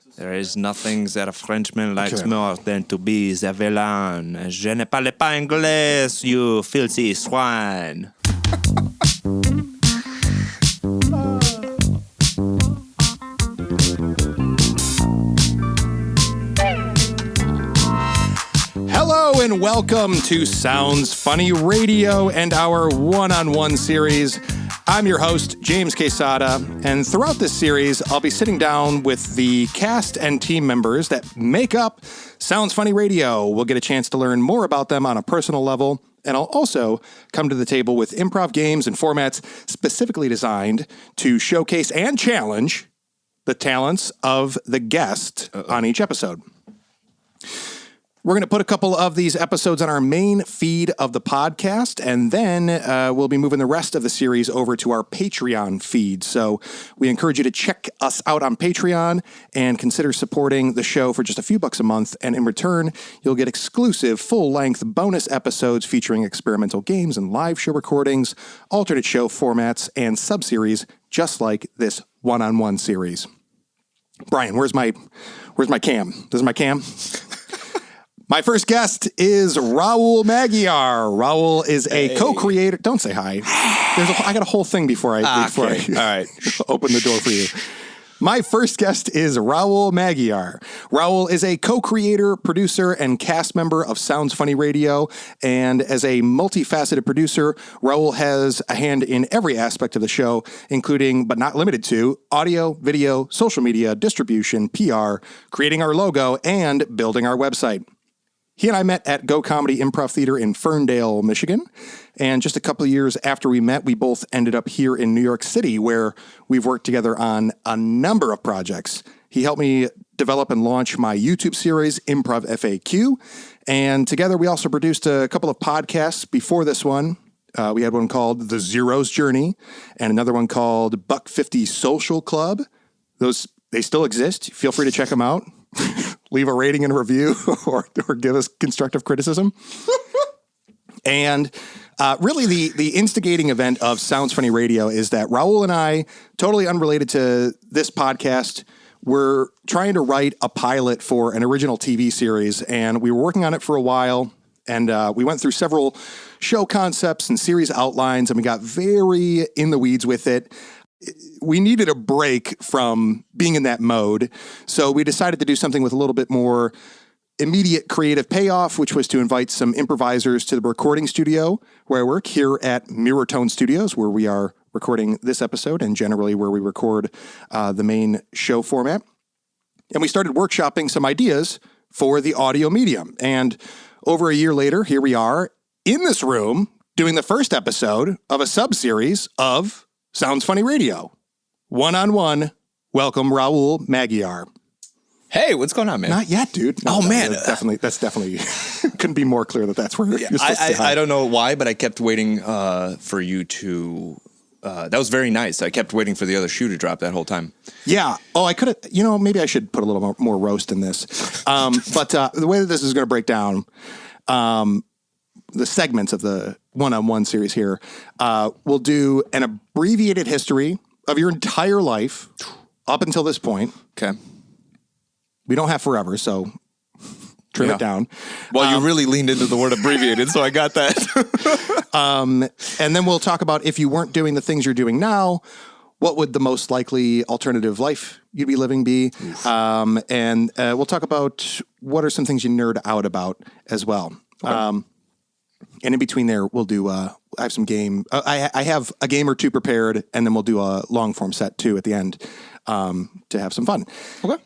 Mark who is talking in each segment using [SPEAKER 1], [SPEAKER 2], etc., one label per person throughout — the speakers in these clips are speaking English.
[SPEAKER 1] There is nothing that a Frenchman likes more than to be the villain. Je ne parle pas anglais, you filthy swine.
[SPEAKER 2] Hello and welcome to Sounds Funny Radio and our one-on-one series. I'm your host, James Quesada, and throughout this series, I'll be sitting down with the cast and team members that make up Sounds Funny Radio. We'll get a chance to learn more about them on a personal level, and I'll also come to the table with improv games and formats specifically designed to showcase and challenge the talents of the guest on each episode. We're going to put a couple of these episodes on our main feed of the podcast, and then we'll be moving the rest of the series over to our Patreon feed. So we encourage you to check us out on Patreon and consider supporting the show for just a few bucks a month. And in return, you'll get exclusive full-length bonus episodes featuring experimental games and live show recordings, alternate show formats, and sub-series just like this one-on-one series. Brian, where's my cam? This is my cam? My first guest is Raul Maghiar. Raul is a co-creator. Don't say hi. I got a whole thing before I
[SPEAKER 1] All right.
[SPEAKER 2] open the door for you. My first guest is Raul Maghiar. Raul is a co-creator, producer, and cast member of Sounds Funny Radio. And as a multifaceted producer, Raul has a hand in every aspect of the show, including, but not limited to, audio, video, social media, distribution, PR, creating our logo, and building our website. He and I met at Go Comedy Improv Theater in Ferndale, Michigan. And just a couple of years after we met, we both ended up here in New York City, where we've worked together on a number of projects. He helped me develop and launch my YouTube series, Improv FAQ. And together, we also produced a couple of podcasts before this one. We had one called The Zero's Journey and another one called Buck 50 Social Club. They still exist. Feel free to check them out. Leave a rating and a review or give us constructive criticism. And really the instigating event of Sounds Funny Radio is that Raul and I, totally unrelated to this podcast, were trying to write a pilot for an original TV series. And we were working on it for a while. And we went through several show concepts and series outlines, and we got very in the weeds with it. We needed a break from being in that mode. So we decided to do something with a little bit more immediate creative payoff, which was to invite some improvisers to the recording studio where I work here at Mirrortone Studios, where we are recording this episode and generally where we record the main show format. And we started workshopping some ideas for the audio medium. And over a year later, here we are in this room doing the first episode of a sub-series of Sounds Funny Radio. One-on-one, welcome Raul Maghiar.
[SPEAKER 1] Hey, what's going on, man?
[SPEAKER 2] Not yet, dude. No,
[SPEAKER 1] man.
[SPEAKER 2] That's definitely couldn't be more clear that that's where you're supposed to say hi.
[SPEAKER 1] I don't know why, but I kept waiting for you to... that was very nice. I kept waiting for the other shoe to drop that whole time.
[SPEAKER 2] Yeah. Oh, I could have... maybe I should put a little more roast in this. But the way that this is going to break down... the segments of the one-on-one series here, we'll do an abbreviated history of your entire life up until this point.
[SPEAKER 1] Okay.
[SPEAKER 2] We don't have forever, so trim it down.
[SPEAKER 1] Well, you really leaned into the word abbreviated, so I got that.
[SPEAKER 2] And then we'll talk about if you weren't doing the things you're doing now, what would the most likely alternative life you'd be living be? And we'll talk about what are some things you nerd out about as well. Okay. And in between there, we'll do, I have some game. I have a game or two prepared, and then we'll do a long form set too at the end to have some fun.
[SPEAKER 1] Okay.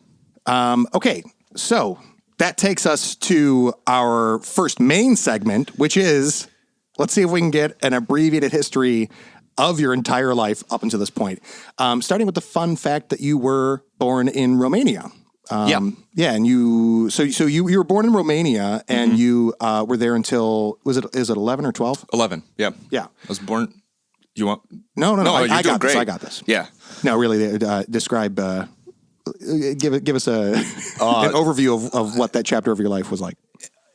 [SPEAKER 2] Okay. So that takes us to our first main segment, which is, let's see if we can get an abbreviated history of your entire life up until this point. Starting with the fun fact that you were born in Romania. Yeah, and you were born in Romania, and you were there until is it 11 or 12?
[SPEAKER 1] 11. Yeah.
[SPEAKER 2] I
[SPEAKER 1] was born. You want?
[SPEAKER 2] No. I got
[SPEAKER 1] great.
[SPEAKER 2] this. I got this.
[SPEAKER 1] Yeah.
[SPEAKER 2] No, really. Describe. Give us an overview of what that chapter of your life was like.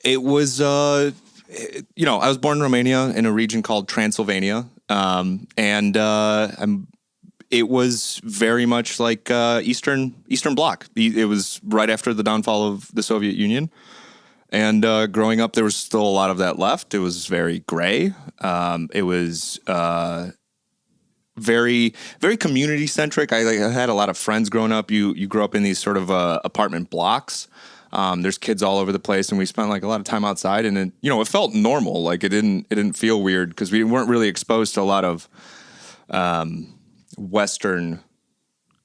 [SPEAKER 1] It was. I was born in Romania in a region called Transylvania, and I'm
[SPEAKER 3] it was very much like Eastern Bloc. It was right after the downfall of the Soviet Union. And growing up, there was still a lot of that left. It was very gray. It was very, very community centric. I had a lot of friends growing up. You grew up in these sort of apartment blocks. There's kids all over the place, and we spent like a lot of time outside. And it felt normal. Like it didn't feel weird because we weren't really exposed to a lot of Western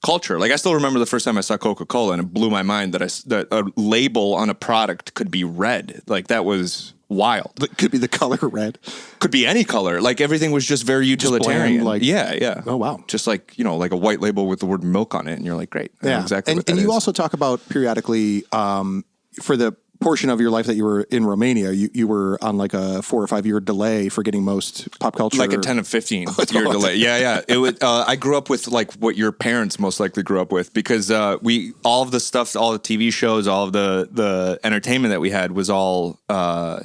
[SPEAKER 3] culture. Like I still remember the first time I saw Coca-Cola, and it blew my mind that a label on a product could be red. Like that was wild.
[SPEAKER 2] It could be the color red.
[SPEAKER 3] Could be any color. Like everything was just very utilitarian.
[SPEAKER 2] Bland,
[SPEAKER 3] yeah.
[SPEAKER 2] Oh wow.
[SPEAKER 3] Just like like a white label with the word milk on it, and you're like, great. I know exactly.
[SPEAKER 2] And you also talk about periodically for the portion of your life that you were in Romania, you were on like a 4 or 5 year delay for getting most pop culture.
[SPEAKER 3] Like a 10 or 15 year delay. Yeah. It would. I grew up with like what your parents most likely grew up with, because all of the stuff, all the TV shows, all of the entertainment that we had was all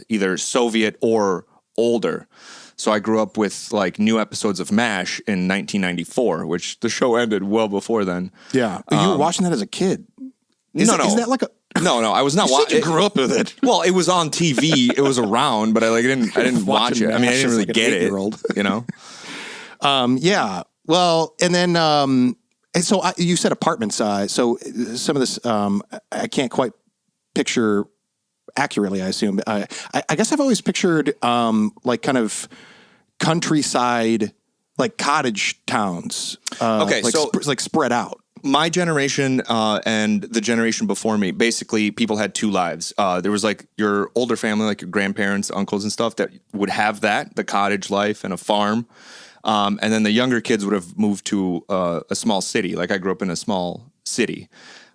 [SPEAKER 3] either Soviet or older. So I grew up with like new episodes of MASH in 1994, which the show ended well before then.
[SPEAKER 2] Yeah. You were watching that as a kid. Is that like a...
[SPEAKER 3] No, I was not watching.
[SPEAKER 2] You grew up with it.
[SPEAKER 3] Well, it was on TV. It was around, but I didn't watch it. I mean, I didn't really get it.
[SPEAKER 2] Yeah. Well, and then and so you said apartment size. So some of this I can't quite picture accurately, I assume. I guess I've always pictured like kind of countryside, like cottage towns. Like spread out.
[SPEAKER 3] My generation and the generation before me, basically people had two lives. There was like your older family, like your grandparents, uncles and stuff that would have the cottage life and a farm. And then the younger kids would have moved to a small city. Like I grew up in a small city.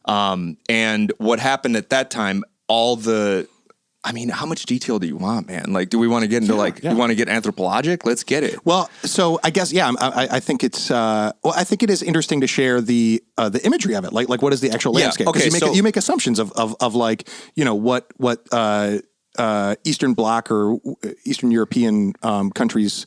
[SPEAKER 3] And what happened at that time, how much detail do you want, man? Like, do we want to get into you want to get anthropologic? Let's get it.
[SPEAKER 2] Well, so I guess, I think it's, I think it is interesting to share the imagery of it. Like what is the actual landscape?
[SPEAKER 3] Okay.
[SPEAKER 2] You make assumptions of like, what Eastern Bloc or Eastern European countries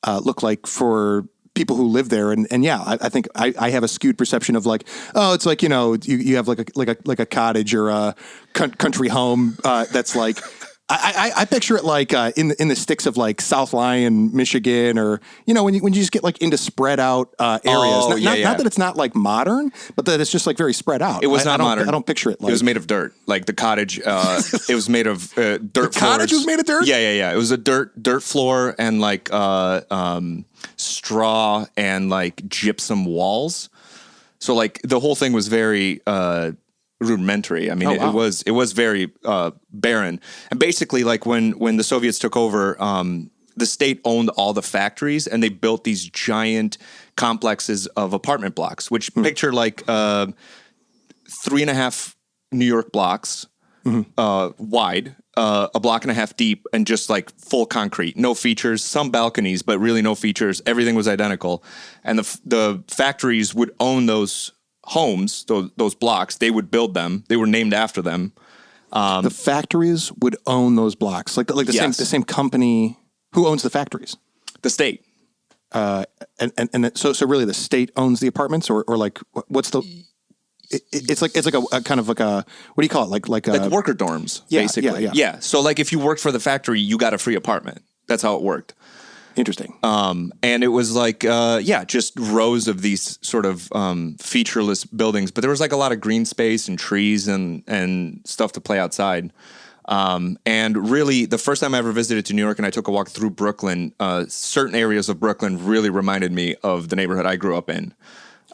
[SPEAKER 2] look like for people who live there. And I think I have a skewed perception of like, oh, it's like, you have like a cottage or a country home that's like, I picture it like in the sticks of like South Lyon, Michigan, or when you just get like into spread out areas. Not that it's not like modern, but that it's just like very spread out.
[SPEAKER 3] It was not modern.
[SPEAKER 2] I don't picture it like.
[SPEAKER 3] It was made of dirt. Like the cottage, it was made of dirt. The
[SPEAKER 2] cottage was made of dirt?
[SPEAKER 3] Yeah. It was a dirt floor and like straw and like gypsum walls. So like the whole thing was very rudimentary. I mean, it was very barren. And basically, like when the Soviets took over, the state owned all the factories, and they built these giant complexes of apartment blocks, which picture like 3.5 New York blocks wide, a block and a half deep, and just like full concrete, no features, some balconies, but really no features. Everything was identical. And the factories would own those homes, those blocks. They would build them. They were named after them.
[SPEAKER 2] The factories would own those blocks, like the same company. Who owns the factories?
[SPEAKER 3] The state.
[SPEAKER 2] So really the state owns the apartments, or like what's the? It's like a kind of like a, what do you call it? Like
[SPEAKER 3] worker dorms, basically. Yeah. So like if you worked for the factory, you got a free apartment. That's how it worked.
[SPEAKER 2] Interesting.
[SPEAKER 3] And it was like, just rows of these sort of featureless buildings, but there was like a lot of green space and trees and stuff to play outside. And really, the first time I ever visited to New York and I took a walk through Brooklyn, certain areas of Brooklyn really reminded me of the neighborhood I grew up in.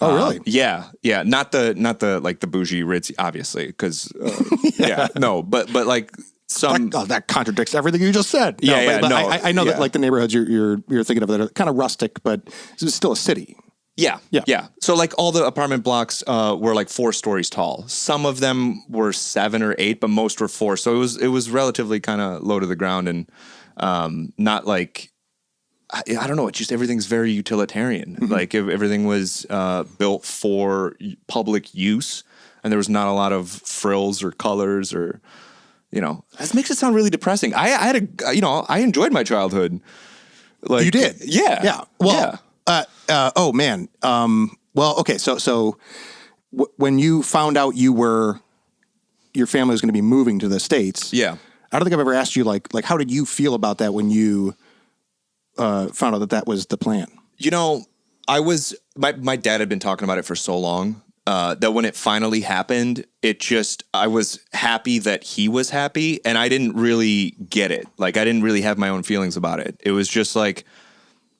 [SPEAKER 2] Oh, really?
[SPEAKER 3] Yeah. Not the like the bougie ritzy, obviously, because but like.
[SPEAKER 2] That contradicts everything you just said. I know that like the neighborhoods you're thinking of that are kind of rustic, but it's still a city.
[SPEAKER 3] Yeah. So like all the apartment blocks were like 4 stories tall. Some of them were 7 or 8, but most were 4. So it was relatively kind of low to the ground and not like, I don't know. It's just everything's very utilitarian. Mm-hmm. Like everything was built for public use, and there was not a lot of frills or colors or. That makes it sound really depressing. I enjoyed my childhood. Like
[SPEAKER 2] you did,
[SPEAKER 3] yeah.
[SPEAKER 2] Well, oh man, Well, okay. So when you found out your family was going to be moving to the States,
[SPEAKER 3] Yeah.
[SPEAKER 2] I don't think I've ever asked you like how did you feel about that when you found out that was the plan?
[SPEAKER 3] You know, my dad had been talking about it for so long that when it finally happened, I was happy that he was happy, and I didn't really get it. Like, I didn't really have my own feelings about it. It was just like,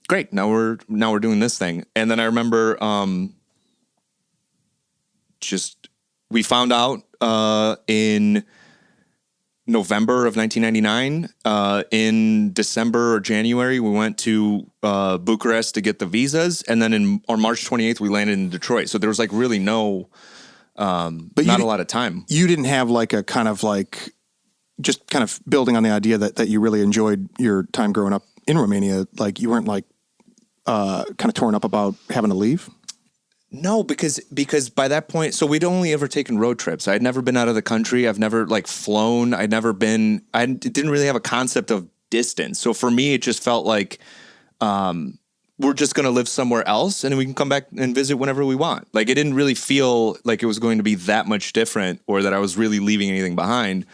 [SPEAKER 3] great, now we're doing this thing. And then I remember we found out in November of 1999. In December or January, we went to Bucharest to get the visas, and then on March 28th, we landed in Detroit. So there was like really not a lot of time.
[SPEAKER 2] You didn't have like a kind of like just kind of building on the idea that you really enjoyed your time growing up in Romania. Like you weren't like kind of torn up about having to leave.
[SPEAKER 3] No, because by that point, so we'd only ever taken road trips. I'd never been out of the country. I've never like flown. I didn't really have a concept of distance. So for me, it just felt like we're just going to live somewhere else and we can come back and visit whenever we want. Like it didn't really feel like it was going to be that much different or that I was really leaving anything behind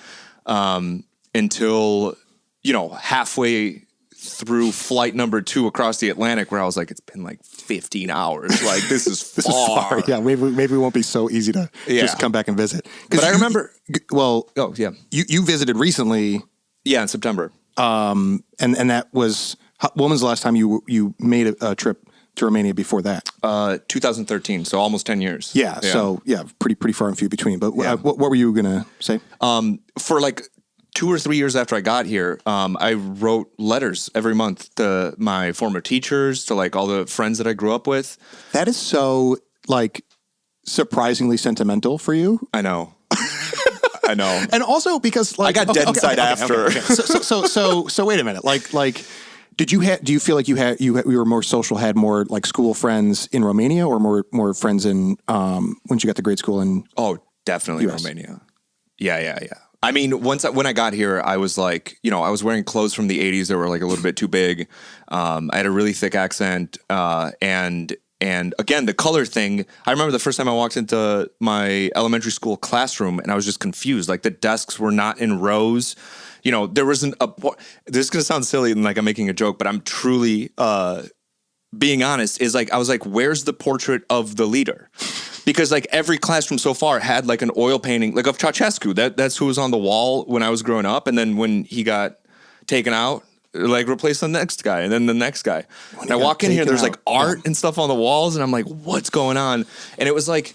[SPEAKER 3] until, halfway through flight number 2 across the Atlantic, where I was like, it's been like 15 hours. Like this is
[SPEAKER 2] this
[SPEAKER 3] far.
[SPEAKER 2] Is far. Yeah, maybe it won't be so easy to just come back and visit.
[SPEAKER 3] But I remember.
[SPEAKER 2] You visited recently.
[SPEAKER 3] Yeah, in September.
[SPEAKER 2] And that was when was the last time you made a trip to Romania before that?
[SPEAKER 3] 2013, so almost 10 years.
[SPEAKER 2] Yeah. So pretty far and few between. But what were you gonna say?
[SPEAKER 3] For like 2 or 3 years after I got here, I wrote letters every month to my former teachers, to like all the friends that I grew up with.
[SPEAKER 2] That is so like surprisingly sentimental for you.
[SPEAKER 3] I know. I know.
[SPEAKER 2] And also because like
[SPEAKER 3] I got dead inside after.
[SPEAKER 2] Okay. So wait a minute. Like do you feel like you were more social, had more like school friends in Romania or more friends in once you got to grade school in
[SPEAKER 3] definitely
[SPEAKER 2] US?
[SPEAKER 3] Romania. Yeah. I mean, when I got here, I was like, I was wearing clothes from the 80s that were like a little bit too big. I had a really thick accent. And again, the color thing, I remember the first time I walked into my elementary school classroom and I was just confused. Like the desks were not in rows. There wasn't this is going to sound silly and like I'm making a joke, but I'm truly being honest, is like, I was like, where's the portrait of the leader? Because like every classroom so far had like an oil painting, like of Ceausescu. That's who was on the wall when I was growing up. And then when he got taken out, like replace the next guy and then the next guy. And I walk in here, there's like art and stuff on the walls. And I'm like, what's going on? And it was like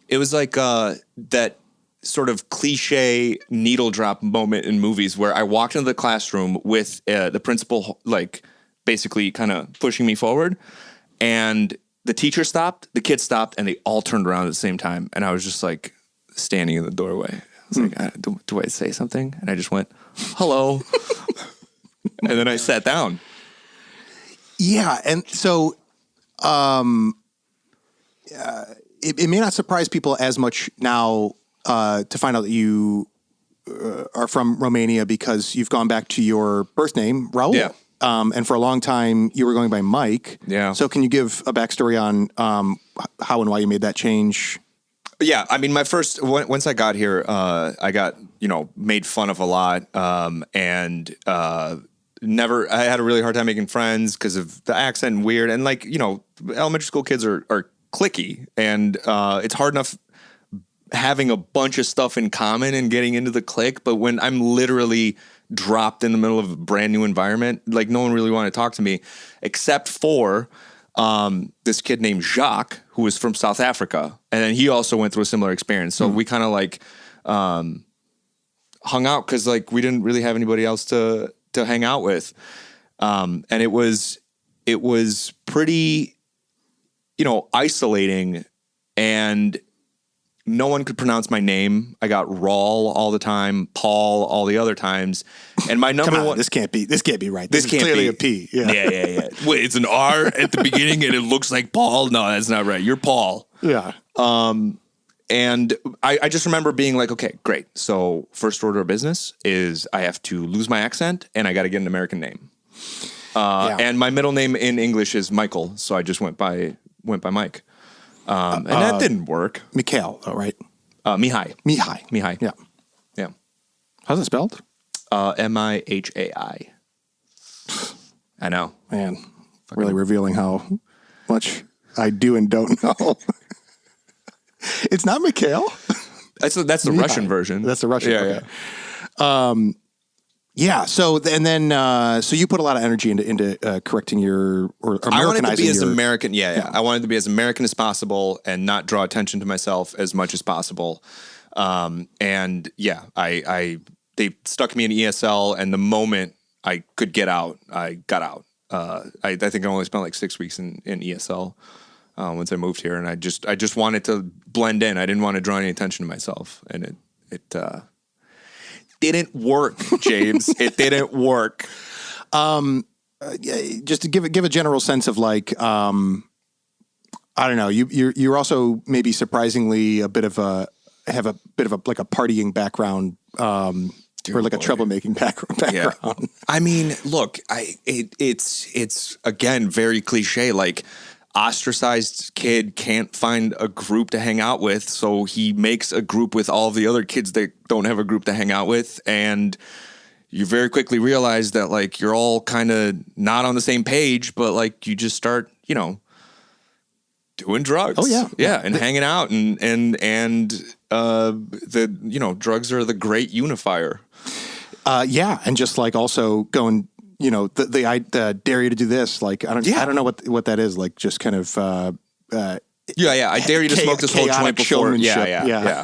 [SPEAKER 3] that sort of cliche needle drop moment in movies where I walked into the classroom with the principal, like basically kind of pushing me forward, and the teacher stopped, the kids stopped, and they all turned around at the same time. And I was just like standing in the doorway. I was like, do I say something? And I just went, hello. And then I sat down.
[SPEAKER 2] Yeah. And so it may not surprise people as much now to find out that you are from Romania because you've gone back to your birth name, Raul.
[SPEAKER 3] Yeah.
[SPEAKER 2] And for a long time, you were going by Mike.
[SPEAKER 3] Yeah.
[SPEAKER 2] So can you give a backstory on how and why you made that change?
[SPEAKER 3] Yeah. I mean, once I got here, I got, made fun of a lot. And I had a really hard time making friends because of the accent and weird. And like, elementary school kids are cliquey. And it's hard enough having a bunch of stuff in common and getting into the clique. But when I'm literally dropped in the middle of a brand new environment, like no one really wanted to talk to me except for this kid named Jacques, who was from South Africa. And then he also went through a similar experience. So we kind of like hung out because like we didn't really have anybody else to hang out with. And it was pretty, isolating, and no one could pronounce my name. I got Raul all the time, Paul all the other times, and my number one.
[SPEAKER 2] This can't be right.
[SPEAKER 3] This can't
[SPEAKER 2] clearly
[SPEAKER 3] be
[SPEAKER 2] a P. Yeah.
[SPEAKER 3] Yeah. Wait, it's an R at the beginning, and it looks like Paul. No, that's not right. You're Paul.
[SPEAKER 2] Yeah.
[SPEAKER 3] And I just remember being like, okay, great. So first order of business is I have to lose my accent, and I got to get an American name. And my middle name in English is Michael, so I just went by Mike. And that didn't work.
[SPEAKER 2] Mikhail, though, right?
[SPEAKER 3] Mihai.
[SPEAKER 2] Mihai. Yeah.
[SPEAKER 3] Yeah.
[SPEAKER 2] How's it spelled?
[SPEAKER 3] Mihai. I know.
[SPEAKER 2] Man, really revealing how much I do and don't know. It's not Mikhail.
[SPEAKER 3] That's the Mihai. Russian version.
[SPEAKER 2] That's the Russian.
[SPEAKER 3] Yeah,
[SPEAKER 2] okay. Yeah. So so you put a lot of energy into correcting your or Americanizing.
[SPEAKER 3] I wanted to be as
[SPEAKER 2] your,
[SPEAKER 3] American. Yeah. I wanted to be as American as possible and not draw attention to myself as much as possible. And yeah, they stuck me in ESL, and the moment I could get out, I got out. I think I only spent like 6 weeks in ESL once I moved here, and I just wanted to blend in. I didn't want to draw any attention to myself, and it didn't work, James. It didn't work.
[SPEAKER 2] Just to give a general sense of like, I don't know. You're also maybe surprisingly have a bit of a partying background. Or like a troublemaking background.
[SPEAKER 3] Yeah. I mean, look, it's again very cliche. Like, ostracized kid can't find a group to hang out with, so he makes a group with all the other kids that don't have a group to hang out with, and you very quickly realize that like you're all kind of not on the same page, but like you just start, doing drugs.
[SPEAKER 2] Oh yeah,
[SPEAKER 3] and hanging out, and the drugs are the great unifier.
[SPEAKER 2] And just like also going, the dare you to do this. Like I don't know what that is. Like just kind of
[SPEAKER 3] I dare you to smoke this whole joint before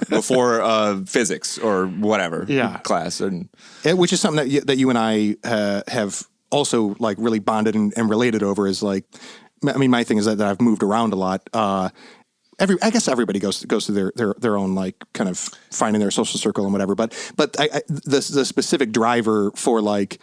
[SPEAKER 3] before physics or whatever class, and
[SPEAKER 2] which is something that you and I have also like really bonded and related over. Is like, I mean, my thing is that I've moved around a lot. I guess everybody goes through their own like kind of finding their social circle and whatever. But the specific driver for like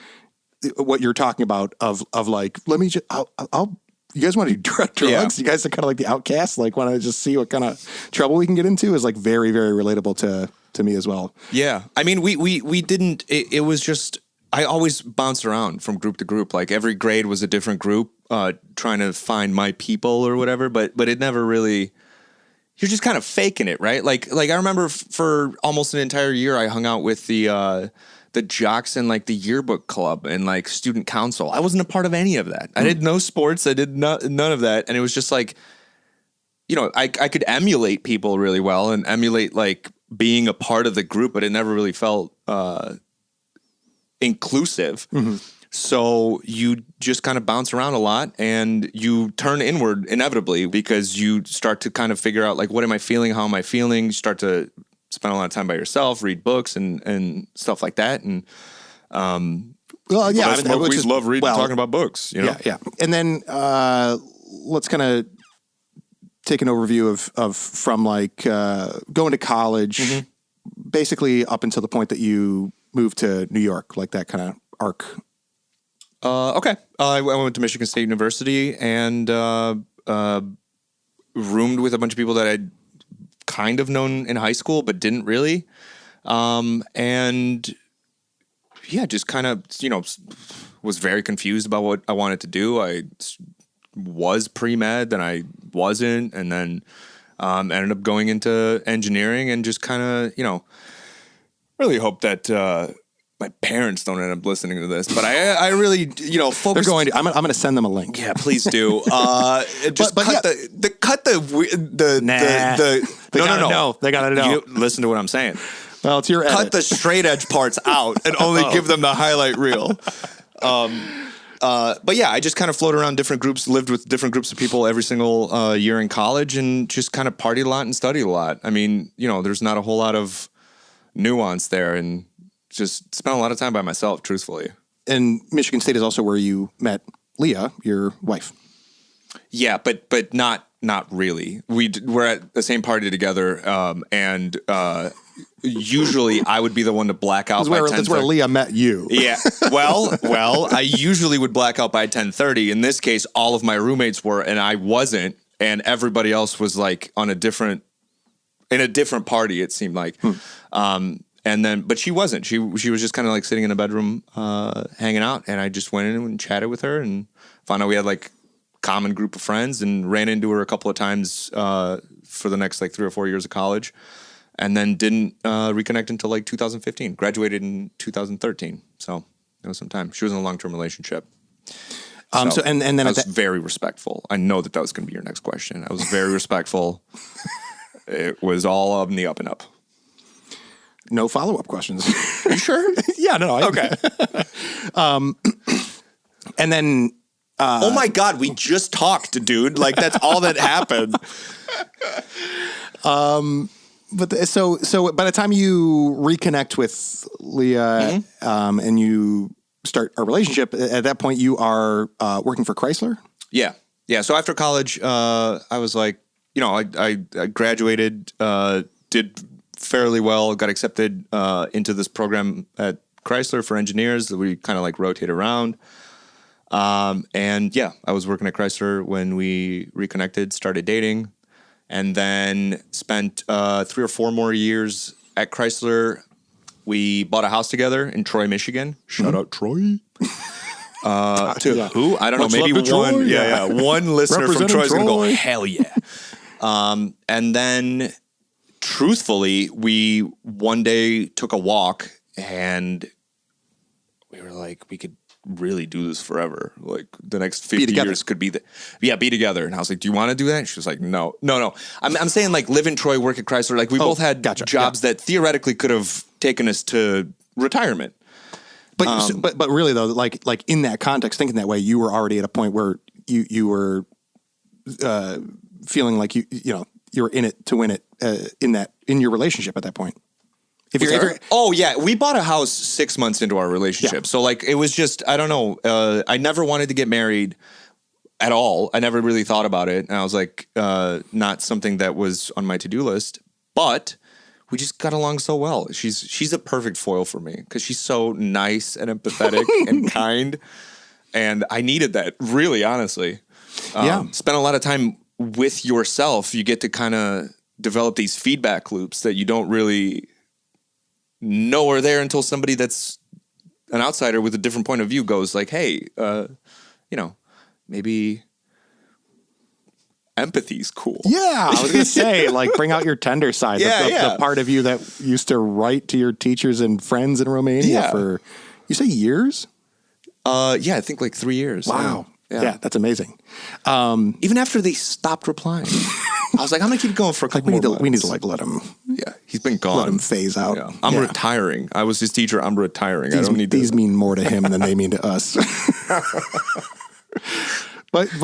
[SPEAKER 2] what you're talking about of like, let me just, you guys want to do drugs?
[SPEAKER 3] Yeah.
[SPEAKER 2] You guys are kind of like the outcasts, like want to just see what kind of trouble we can get into is like very, very relatable to me as well.
[SPEAKER 3] Yeah. I mean, we didn't, it was just, I always bounced around from group to group. Like every grade was a different group, trying to find my people or whatever, but it never really, you're just kind of faking it, right? Like I remember for almost an entire year, I hung out with the jocks in like the yearbook club and like student council. I wasn't a part of any of that. I did no sports. I did none of that. And it was just like, I could emulate people really well and emulate like being a part of the group, but it never really felt inclusive. Mm-hmm. So you just kind of bounce around a lot and you turn inward inevitably because you start to kind of figure out like, what am I feeling? How am I feeling? You start to spend a lot of time by yourself, read books and stuff like that. And, we love reading, talking about books,
[SPEAKER 2] Yeah. And then, let's kind of take an overview of from like, going to college, mm-hmm. basically up until the point that you moved to New York, like that kind of arc.
[SPEAKER 3] Okay. I went to Michigan State University and roomed with a bunch of people that I'd kind of known in high school, but didn't really. And yeah, just kind of, was very confused about what I wanted to do. I was pre-med, then I wasn't, and then ended up going into engineering and just kind of, really hope that my parents don't end up listening to this, but I really, focus.
[SPEAKER 2] They're going to. I'm going to send them a link.
[SPEAKER 3] Yeah, please do. Just cut the. No. They gotta know. Listen to what I'm saying.
[SPEAKER 2] Well, it's your edit.
[SPEAKER 3] Cut the straight edge parts out and only give them the highlight reel. But yeah, I just kind of floated around different groups, lived with different groups of people every single year in college, and just kind of partied a lot and studied a lot. I mean, there's not a whole lot of nuance there, and just spent a lot of time by myself, truthfully.
[SPEAKER 2] And Michigan State is also where you met Leah, your wife.
[SPEAKER 3] Yeah, but not really. We're at the same party together, and usually I would be the one to black out by 10:30.
[SPEAKER 2] That's where Leah met you.
[SPEAKER 3] Yeah. Well, I usually would black out by 10:30. In this case, all of my roommates were, and I wasn't, and everybody else was like in a different party. It seemed like. And then, but she wasn't. She was just kind of like sitting in a bedroom, hanging out. And I just went in and chatted with her and found out we had like common group of friends, and ran into her a couple of times for the next like 3 or 4 years of college, and then didn't reconnect until like 2015. Graduated in 2013, so it was some time. She was in a long-term relationship.
[SPEAKER 2] So and then
[SPEAKER 3] I was very respectful. I know that was going to be your next question. I was very respectful. It was all up in the up and up.
[SPEAKER 2] No follow-up questions.
[SPEAKER 3] Are you sure?
[SPEAKER 2] Yeah, no.
[SPEAKER 3] Okay.
[SPEAKER 2] And then...
[SPEAKER 3] oh my God, we just talked, dude. Like, that's all that happened.
[SPEAKER 2] So by the time you reconnect with Leah and you start a relationship, at that point you are working for Chrysler?
[SPEAKER 3] Yeah. Yeah. So after college, I was like, I graduated, did fairly well, got accepted into this program at Chrysler for engineers that we kind of like rotate around. And yeah, I was working at Chrysler when we reconnected, started dating, and then spent 3 or 4 more years at Chrysler. We bought a house together in Troy, Michigan. Shout out Troy. Who? I don't know. Maybe one.
[SPEAKER 2] Troy.
[SPEAKER 3] Yeah. One listener from Troy is going to go, hell yeah. And then, truthfully, we one day took a walk and we were like, we could really do this forever. Like the next 50 years could be be together. And I was like, do you want to do that? And she was like, no. I'm saying like live in Troy, work at Chrysler. Like we both had jobs that theoretically could have taken us to retirement.
[SPEAKER 2] But really though, like in that context, thinking that way, you were already at a point where you were feeling like you were in it to win it in your relationship at that point. We bought a house 6 months into our relationship. Yeah. So like it was just, I don't know. I never wanted to get married at all. I never really thought about it. And I was like, not something that was on my to-do list, but we just got along so well. She's a perfect foil for me because she's so nice and empathetic and kind. And I needed that, really, honestly. Spent a lot of time with yourself. You get to kind of develop these feedback loops that you don't really know are there until somebody that's an outsider with a different point of view goes like, hey, maybe empathy's cool. Yeah, I was going to say, like, bring out your tender side. The part of you that used to write to your teachers and friends in Romania for, you say years?
[SPEAKER 3] I think like 3 years.
[SPEAKER 2] Wow. Yeah, that's amazing.
[SPEAKER 3] Even after they stopped replying. I was like, I'm going to keep going for a couple more months.
[SPEAKER 2] We need to like let him.
[SPEAKER 3] Yeah, he's been gone.
[SPEAKER 2] Let him phase out.
[SPEAKER 3] Yeah. I'm retiring. I was his teacher. I'm retiring.
[SPEAKER 2] These mean more to him than they mean to us. But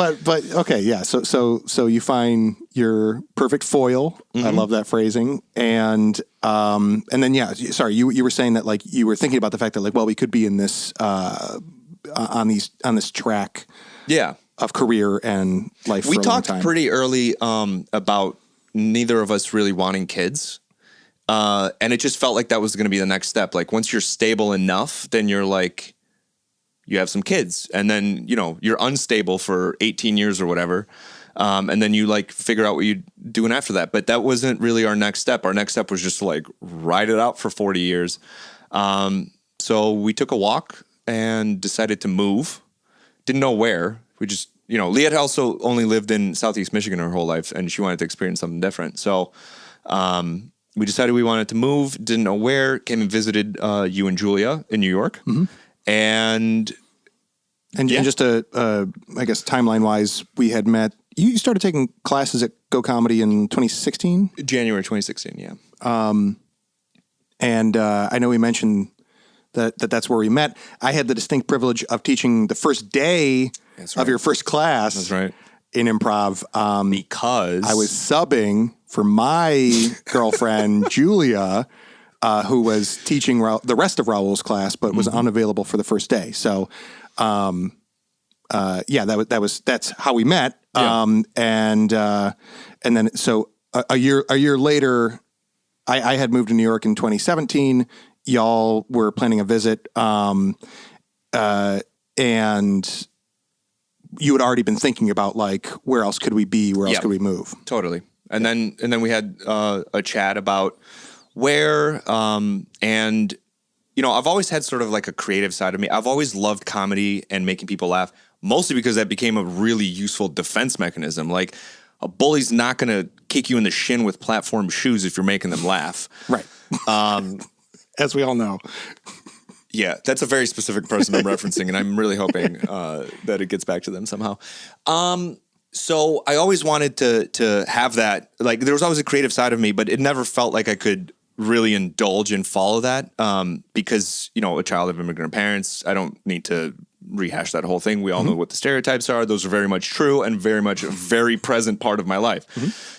[SPEAKER 2] okay, yeah. So you find your perfect foil. Mm-hmm. I love that phrasing. And then sorry, you were saying that like you were thinking about the fact that like, well, we could be in this on this track.
[SPEAKER 3] Yeah.
[SPEAKER 2] Of career and life.
[SPEAKER 3] We talked pretty early about neither of us really wanting kids. And it just felt like that was going to be the next step. Like once you're stable enough, then you're like, you have some kids, and then, you're unstable for 18 years or whatever. And then you like figure out what you're doing after that. But that wasn't really our next step. Our next step was just to like ride it out for 40 years. So we took a walk and decided to move. Didn't know where. We just, Leah had also only lived in Southeast Michigan her whole life, and she wanted to experience something different. So we decided we wanted to move, didn't know where, came and visited you and Julia in New York. Mm-hmm. And just I guess timeline-wise, we had met. You started taking classes at Go Comedy in 2016? January 2016, yeah.
[SPEAKER 2] And I know we mentioned that's where we met. I had the distinct privilege of teaching the first day of your first class.
[SPEAKER 3] That's right.
[SPEAKER 2] In improv.
[SPEAKER 3] Because
[SPEAKER 2] I was subbing for my girlfriend, Julia, who was teaching the rest of Raul's class, but was unavailable for the first day. So, that's how we met.
[SPEAKER 3] Yeah.
[SPEAKER 2] And then, so a year later, I had moved to New York in 2017. Y'all were planning a visit. And you had already been thinking about like, where else could we be? Where else could we move?
[SPEAKER 3] Totally. And then we had a chat about where, and I've always had sort of like a creative side of me. I've always loved comedy and making people laugh, mostly because that became a really useful defense mechanism. Like, a bully's not going to kick you in the shin with platform shoes if you're making them laugh.
[SPEAKER 2] Right. As we all know.
[SPEAKER 3] Yeah, that's a very specific person I'm referencing, and I'm really hoping that it gets back to them somehow. So I always wanted to have that. Like, there was always a creative side of me, but it never felt like I could really indulge and follow that because, a child of immigrant parents, I don't need to rehash that whole thing. We all know what the stereotypes are. Those are very much true and very much a very present part of my life.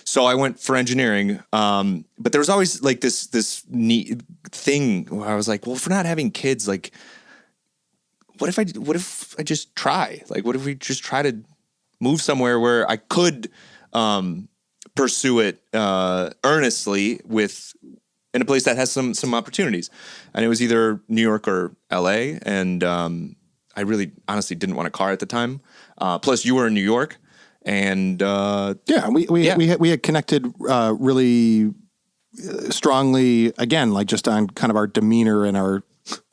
[SPEAKER 3] So I went for engineering, but there was always like this neat thing where I was like, well, if we're not having kids, like, what if I just try? Like, what if we just try to move somewhere where I could pursue it earnestly in a place that has some opportunities? And it was either New York or LA, and I really honestly didn't want a car at the time. Plus, you were in New York, and
[SPEAKER 2] we had connected really strongly. Again, like just on kind of our demeanor and our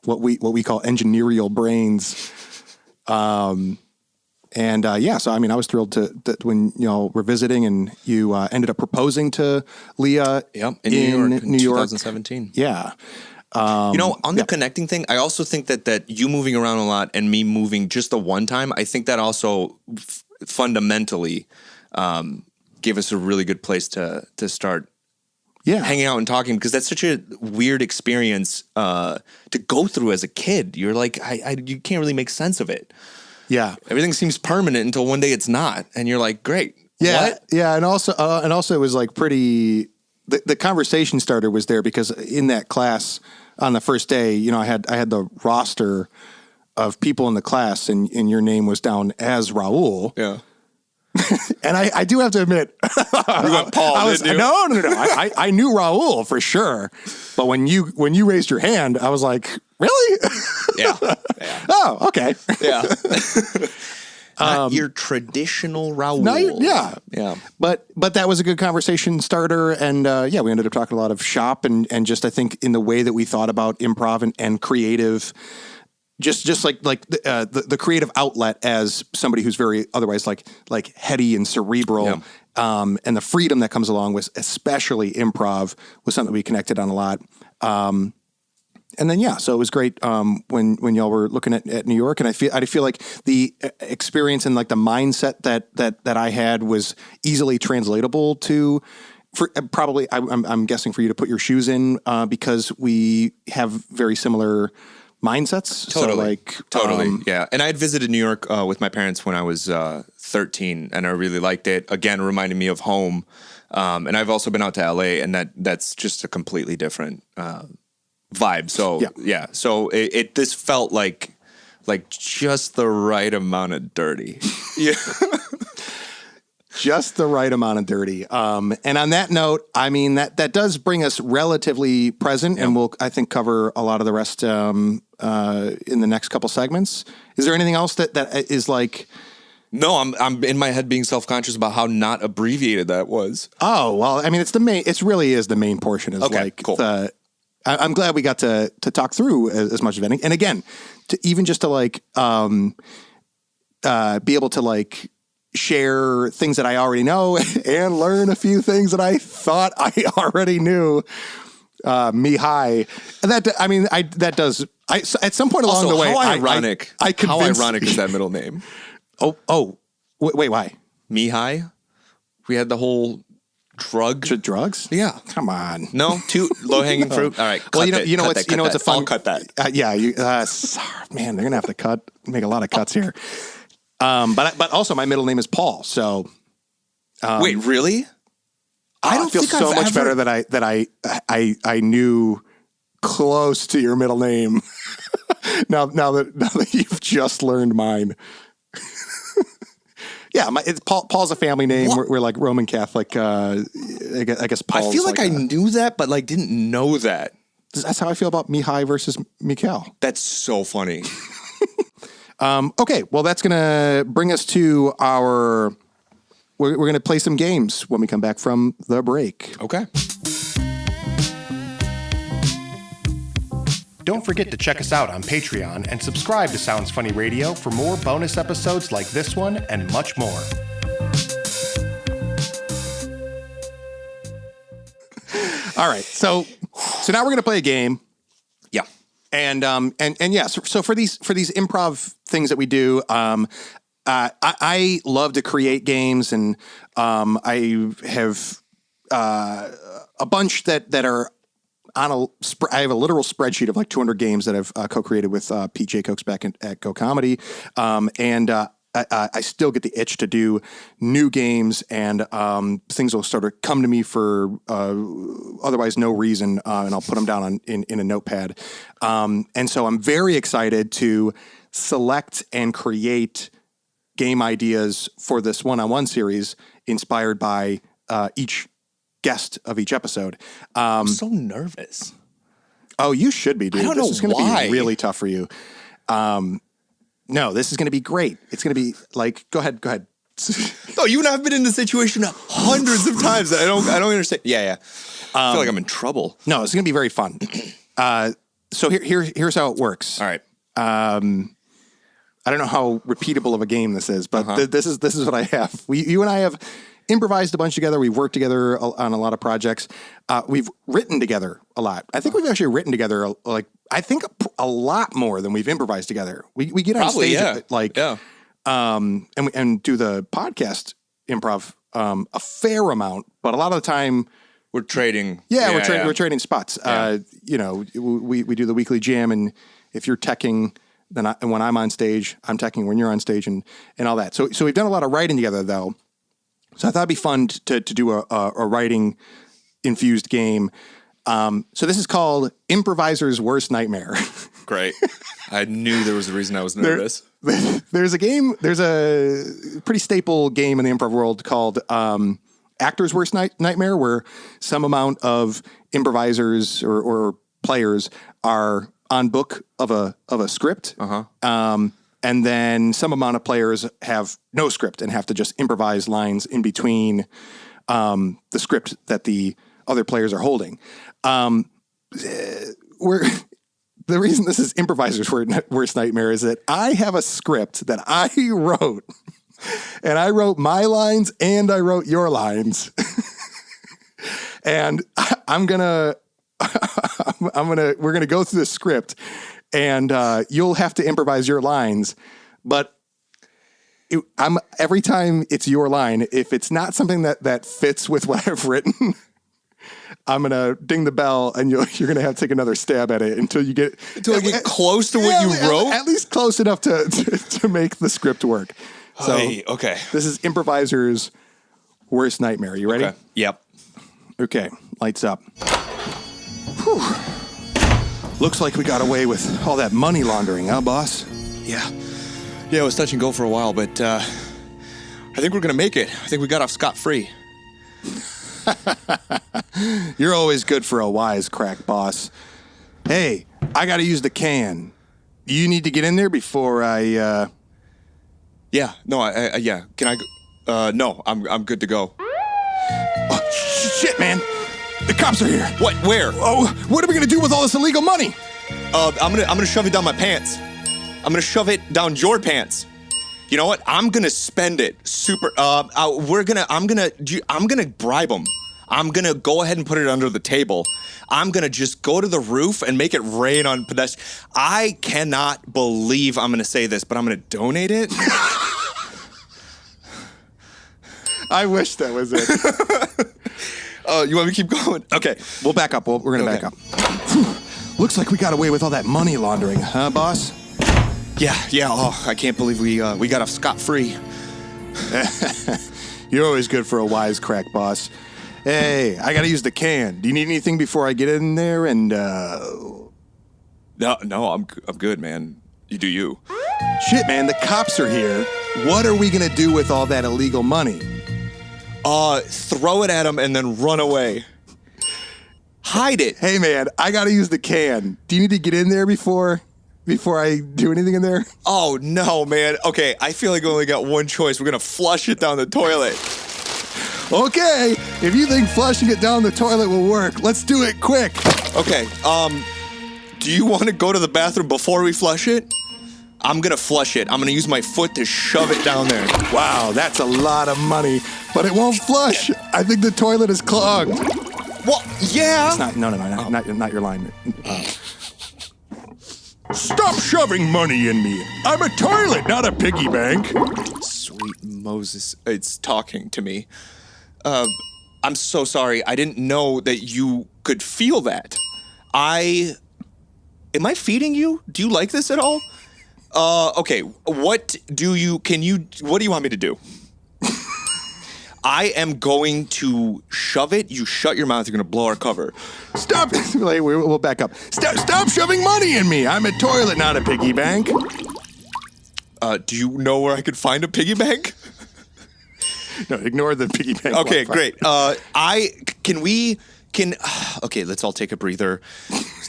[SPEAKER 2] what we call engineerial brains. So I mean, I was thrilled that when we're visiting and you ended up proposing to Leah
[SPEAKER 3] in New York in 2017.
[SPEAKER 2] Yeah.
[SPEAKER 3] On the connecting thing, I also think that you moving around a lot and me moving just the one time, I think that also fundamentally gave us a really good place to start hanging out and talking, because that's such a weird experience to go through as a kid. You're like, you can't really make sense of it.
[SPEAKER 2] Yeah.
[SPEAKER 3] Everything seems permanent until one day it's not. And you're like, great.
[SPEAKER 2] Yeah.
[SPEAKER 3] What?
[SPEAKER 2] Yeah. And also it was like pretty, the conversation starter was there because in that class on the first day, I had the roster of people in the class and your name was down as Raul.
[SPEAKER 3] Yeah.
[SPEAKER 2] And I do have to admit,
[SPEAKER 3] you went Paul, didn't you?
[SPEAKER 2] No. I knew Raul for sure. But when you raised your hand, I was like, really?
[SPEAKER 3] Yeah.
[SPEAKER 2] Oh, okay.
[SPEAKER 3] Yeah. Not your traditional Raul.
[SPEAKER 2] Yeah. But that was a good conversation starter. And we ended up talking a lot of shop and just, I think, in the way that we thought about improv and creative, just like the creative outlet as somebody who's very otherwise like heady and cerebral. Yeah. And the freedom that comes along with especially improv was something we connected on a lot. And then, so it was great when y'all were looking at New York, and I feel like the experience and like the mindset that I had was easily translatable to, for probably I'm guessing for you to put your shoes in because we have very similar mindsets.
[SPEAKER 3] Totally.
[SPEAKER 2] So
[SPEAKER 3] totally. Yeah. And I had visited New York with my parents when I was 13, and I really liked it. Again, reminded me of home. And I've also been out to LA, and that's just a completely different vibe. So so this felt like just the right amount of dirty. Yeah.
[SPEAKER 2] Just the right amount of dirty. And on that note, I mean, that does bring us relatively present, and we'll, I think, cover a lot of the rest in the next couple segments. Is there anything else that is like...
[SPEAKER 3] No, I'm in my head being self-conscious about how not abbreviated that was.
[SPEAKER 2] Oh, well, I mean, it really is the main portion. Is
[SPEAKER 3] okay,
[SPEAKER 2] like
[SPEAKER 3] cool.
[SPEAKER 2] I'm glad we got to talk through as much of anything. And again, to like be able to like share things that I already know and learn a few things that I thought I already knew. Mihai. That does at some point along the way.
[SPEAKER 3] How ironic! How ironic is that middle name?
[SPEAKER 2] Oh, wait, why?
[SPEAKER 3] Mihai? We had the whole
[SPEAKER 2] drugs?
[SPEAKER 3] Yeah.
[SPEAKER 2] Come on.
[SPEAKER 3] No, too low-hanging fruit. All right.
[SPEAKER 2] Well, it's a fun.
[SPEAKER 3] I'll cut that.
[SPEAKER 2] Man, they're gonna have to make a lot of cuts here. But also my middle name is Paul. So,
[SPEAKER 3] wait, really?
[SPEAKER 2] I don't feel so much better that I knew close to your middle name. now that you've just learned mine. Yeah, it's Paul's a family name. We're like Roman Catholic. I guess Paul's.
[SPEAKER 3] I feel like I knew that, but like didn't know that.
[SPEAKER 2] That's how I feel about Mihai versus Mikhail.
[SPEAKER 3] That's so funny.
[SPEAKER 2] Okay, well, that's going to bring us to our... We're going to play some games when we come back from the break.
[SPEAKER 3] Okay.
[SPEAKER 4] Don't forget to check us out on Patreon and subscribe to Sounds Funny Radio for more bonus episodes like this one and much more.
[SPEAKER 2] All right, so now we're gonna play a game.
[SPEAKER 3] Yeah.
[SPEAKER 2] And yeah, so for these improv things that we do, I love to create games, and I have a bunch that are on I have a literal spreadsheet of like 200 games that I've co-created with Pete Jacobs back at Go Comedy, and I still get the itch to do new games, and things will sort of come to me for otherwise no reason, and I'll put them down in a notepad. And so I'm very excited to select and create game ideas for this one-on-one series inspired by each guest of each episode.
[SPEAKER 3] I'm so nervous.
[SPEAKER 2] Oh, you should be, dude.
[SPEAKER 3] I don't know
[SPEAKER 2] This is going to
[SPEAKER 3] why.
[SPEAKER 2] be really tough for you. No, this is going to be great. It's going to be like, go ahead.
[SPEAKER 3] Oh, you and I have been in this situation hundreds of times. I don't understand. Yeah. I feel like I'm in trouble.
[SPEAKER 2] No, it's going to be very fun. So here's how it works.
[SPEAKER 3] All right.
[SPEAKER 2] I don't know how repeatable of a game this is, but this is what I have. You and I have improvised a bunch together. We've worked together on a lot of projects. We've written together a lot. I think we've actually written together a lot more than we've improvised together. We get on stage and do the podcast improv a fair amount, but a lot of the time
[SPEAKER 3] we're trading.
[SPEAKER 2] We're trading spots.
[SPEAKER 3] Yeah.
[SPEAKER 2] We do the weekly jam, and if you're teching, then when I'm on stage, I'm teching when you're on stage, and all that. So we've done a lot of writing together, though. So I thought it'd be fun to do a writing infused game. So this is called Improviser's Worst Nightmare.
[SPEAKER 3] Great. I knew there was a reason I was nervous.
[SPEAKER 2] There's a pretty staple game in the improv world called Actor's Worst Nightmare, where some amount of improvisers or players are on book of a script. And then some amount of players have no script and have to just improvise lines in between the script that the other players are holding. The reason this is Improviser's Worst Nightmare is that I have a script that I wrote, and I wrote my lines and I wrote your lines. And we're gonna go through the script, and you'll have to improvise your lines, but every time it's your line, if it's not something that fits with what I've written, I'm gonna ding the bell, and you're gonna have to take another stab at it until I
[SPEAKER 3] get close to what you wrote.
[SPEAKER 2] At least close enough to make the script work. So
[SPEAKER 3] okay,
[SPEAKER 2] this is Improviser's Worst Nightmare. You ready?
[SPEAKER 3] Okay. Yep.
[SPEAKER 2] Okay, lights up. Whew. Looks like we got away with all that money laundering, huh, boss?
[SPEAKER 3] Yeah, it was touch and go for a while, but I think we're gonna make it. I think we got off scot-free.
[SPEAKER 2] You're always good for a wisecrack, boss. Hey, I gotta use the can. You need to get in there before I,
[SPEAKER 3] Yeah, no, yeah. Can I go? No, I'm good to go.
[SPEAKER 2] Oh, shit, man. The cops are here.
[SPEAKER 3] What? Where?
[SPEAKER 2] Oh, what are we gonna do with all this illegal money?
[SPEAKER 3] I'm gonna shove it down my pants. I'm gonna shove it down your pants. You know what? I'm gonna spend it super. I'm gonna bribe them. I'm gonna go ahead and put it under the table. I'm gonna just go to the roof and make it rain on pedestrians. I cannot believe I'm gonna say this, but I'm gonna donate it.
[SPEAKER 2] I wish that was it.
[SPEAKER 3] You want me to keep going? Okay,
[SPEAKER 2] we'll back up. We're gonna back up. Looks like we got away with all that money laundering, huh, boss?
[SPEAKER 3] Yeah. Oh, I can't believe we got off scot-free.
[SPEAKER 2] You're always good for a wisecrack, boss. Hey, I gotta use the can. Do you need anything before I get in there? And
[SPEAKER 3] No, I'm good, man. You do you.
[SPEAKER 2] Shit, man, the cops are here. What are we gonna do with all that illegal money?
[SPEAKER 3] Throw it at them and then run away. Hide it.
[SPEAKER 2] Hey, man, I gotta use the can. Do you need to get in there before I do anything in there?
[SPEAKER 3] Oh, no, man. Okay, I feel like we only got one choice. We're gonna flush it down the toilet.
[SPEAKER 2] Okay, if you think flushing it down the toilet will work, let's do it quick.
[SPEAKER 3] Okay, Do you want to go to the bathroom before we flush it? I'm going to flush it. I'm going to use my foot to shove it down there.
[SPEAKER 2] Wow, that's a lot of money, but it won't flush. I think the toilet is clogged.
[SPEAKER 3] Well, yeah.
[SPEAKER 2] It's not, no, not your line. Stop shoving money in me. I'm a toilet, not a piggy bank.
[SPEAKER 3] Sweet Moses, it's talking to me. I'm so sorry. I didn't know that you could feel that. Am I feeding you? Do you like this at all? Okay. What do you want me to do? I am going to shove it. You shut your mouth. You're going to blow our cover.
[SPEAKER 2] Stop. We'll back up. Stop shoving money in me. I'm a toilet, not a piggy bank.
[SPEAKER 3] Do you know where I could find a piggy bank?
[SPEAKER 2] No, ignore the piggy bank.
[SPEAKER 3] Okay, great. Okay, let's all take a breather.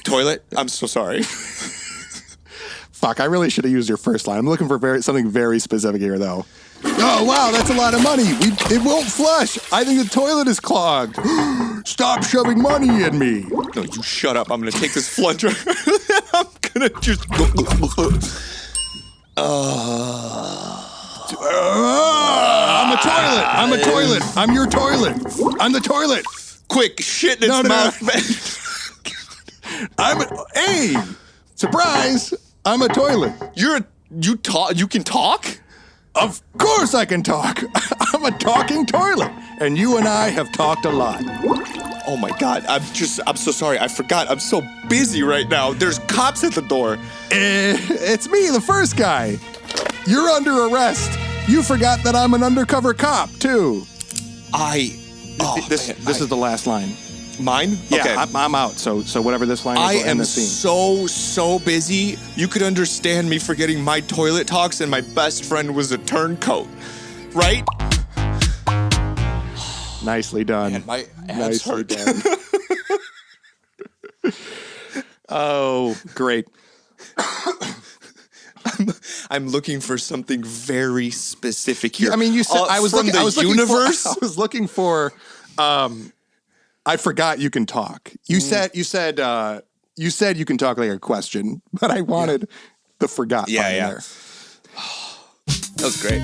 [SPEAKER 3] Toilet, I'm so sorry.
[SPEAKER 2] Fuck, I really should have used your first line. I'm looking for something very specific here, though. Oh, wow, that's a lot of money. It won't flush. I think the toilet is clogged. Stop shoving money in me.
[SPEAKER 3] No, you shut up. I'm going to take this plunger. I'm going to just...
[SPEAKER 2] I'm a toilet. I'm your toilet. I'm the toilet.
[SPEAKER 3] Quick, shit in its mouth.
[SPEAKER 2] Hey, surprise. I'm a toilet.
[SPEAKER 3] You can talk?
[SPEAKER 2] Of course I can talk. I'm a talking toilet. And you and I have talked a lot.
[SPEAKER 3] Oh my God. I'm so sorry. I forgot. I'm so busy right now. There's cops at the door.
[SPEAKER 2] It's me, the first guy. You're under arrest. You forgot that I'm an undercover cop, too. This is the last line.
[SPEAKER 3] Mine?
[SPEAKER 2] Yeah,
[SPEAKER 3] okay.
[SPEAKER 2] I'm out. So whatever this line is,
[SPEAKER 3] I
[SPEAKER 2] we'll end
[SPEAKER 3] am
[SPEAKER 2] the scene.
[SPEAKER 3] so busy. You could understand me forgetting my toilet talks and my best friend was a turncoat, right?
[SPEAKER 2] Nicely done.
[SPEAKER 3] Man, my abs hurt.
[SPEAKER 2] Done. Oh, great.
[SPEAKER 3] I'm looking for something very specific here.
[SPEAKER 2] I mean, you said I was looking.
[SPEAKER 3] Universe.
[SPEAKER 2] I was looking for. I forgot you can talk. You said you can talk like a question, but I wanted the forgot.
[SPEAKER 3] Yeah.
[SPEAKER 2] There.
[SPEAKER 3] That was great.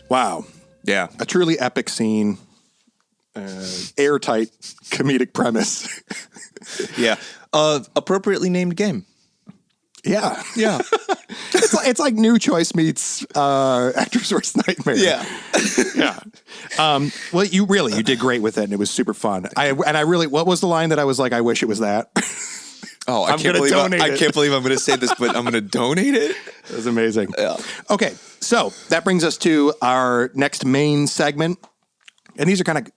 [SPEAKER 2] Wow.
[SPEAKER 3] Yeah.
[SPEAKER 2] A truly epic scene. Airtight comedic premise.
[SPEAKER 3] Yeah. Appropriately named game.
[SPEAKER 2] Yeah.
[SPEAKER 3] Yeah.
[SPEAKER 2] It's like New Choice meets Actor's Worst Nightmare.
[SPEAKER 3] Yeah.
[SPEAKER 2] Yeah. Well, you did great with it, and it was super fun. What was the line that I was like, I wish it was that?
[SPEAKER 3] Oh, I can't believe I'm going to say this, but I'm going to donate it.
[SPEAKER 2] It was amazing.
[SPEAKER 3] Yeah.
[SPEAKER 2] Okay, so that brings us to our next main segment, and these are going to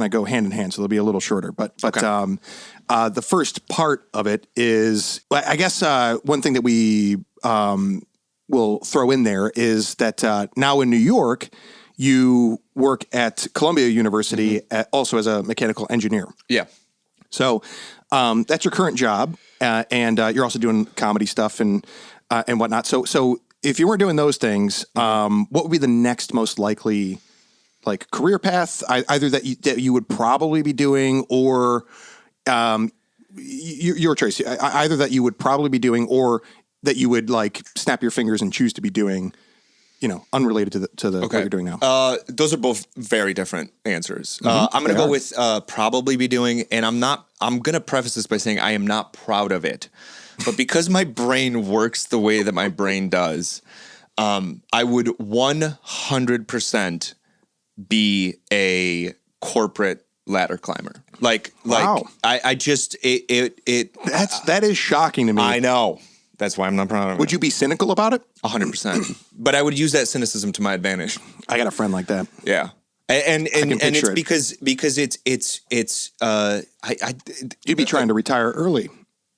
[SPEAKER 2] go hand in hand, so they'll be a little shorter. But
[SPEAKER 3] okay.
[SPEAKER 2] The first part of it is, I guess, one thing that we will throw in there is that now in New York, you work at Columbia University also as a mechanical engineer.
[SPEAKER 3] Yeah.
[SPEAKER 2] So that's your current job, and you're also doing comedy stuff and whatnot. So if you weren't doing those things, what would be the next most likely career path, either that you would probably be doing, or your choice, either that you would probably be doing, or that you would snap your fingers and choose to be doing, unrelated to the what you're doing now?
[SPEAKER 3] Those are both very different answers. I'm going to go with probably be doing, and I'm going to preface this by saying I am not proud of it. But because my brain works the way that my brain does, I would 100% be a corporate ladder climber.
[SPEAKER 2] Wow. That is shocking to me.
[SPEAKER 3] I know. That's why I'm not proud of it.
[SPEAKER 2] Would you be cynical about it?
[SPEAKER 3] 100%. But I would use that cynicism to my advantage.
[SPEAKER 2] I got a friend like that.
[SPEAKER 3] Yeah. And it's
[SPEAKER 2] it.
[SPEAKER 3] because it's
[SPEAKER 2] you'd be trying to retire early.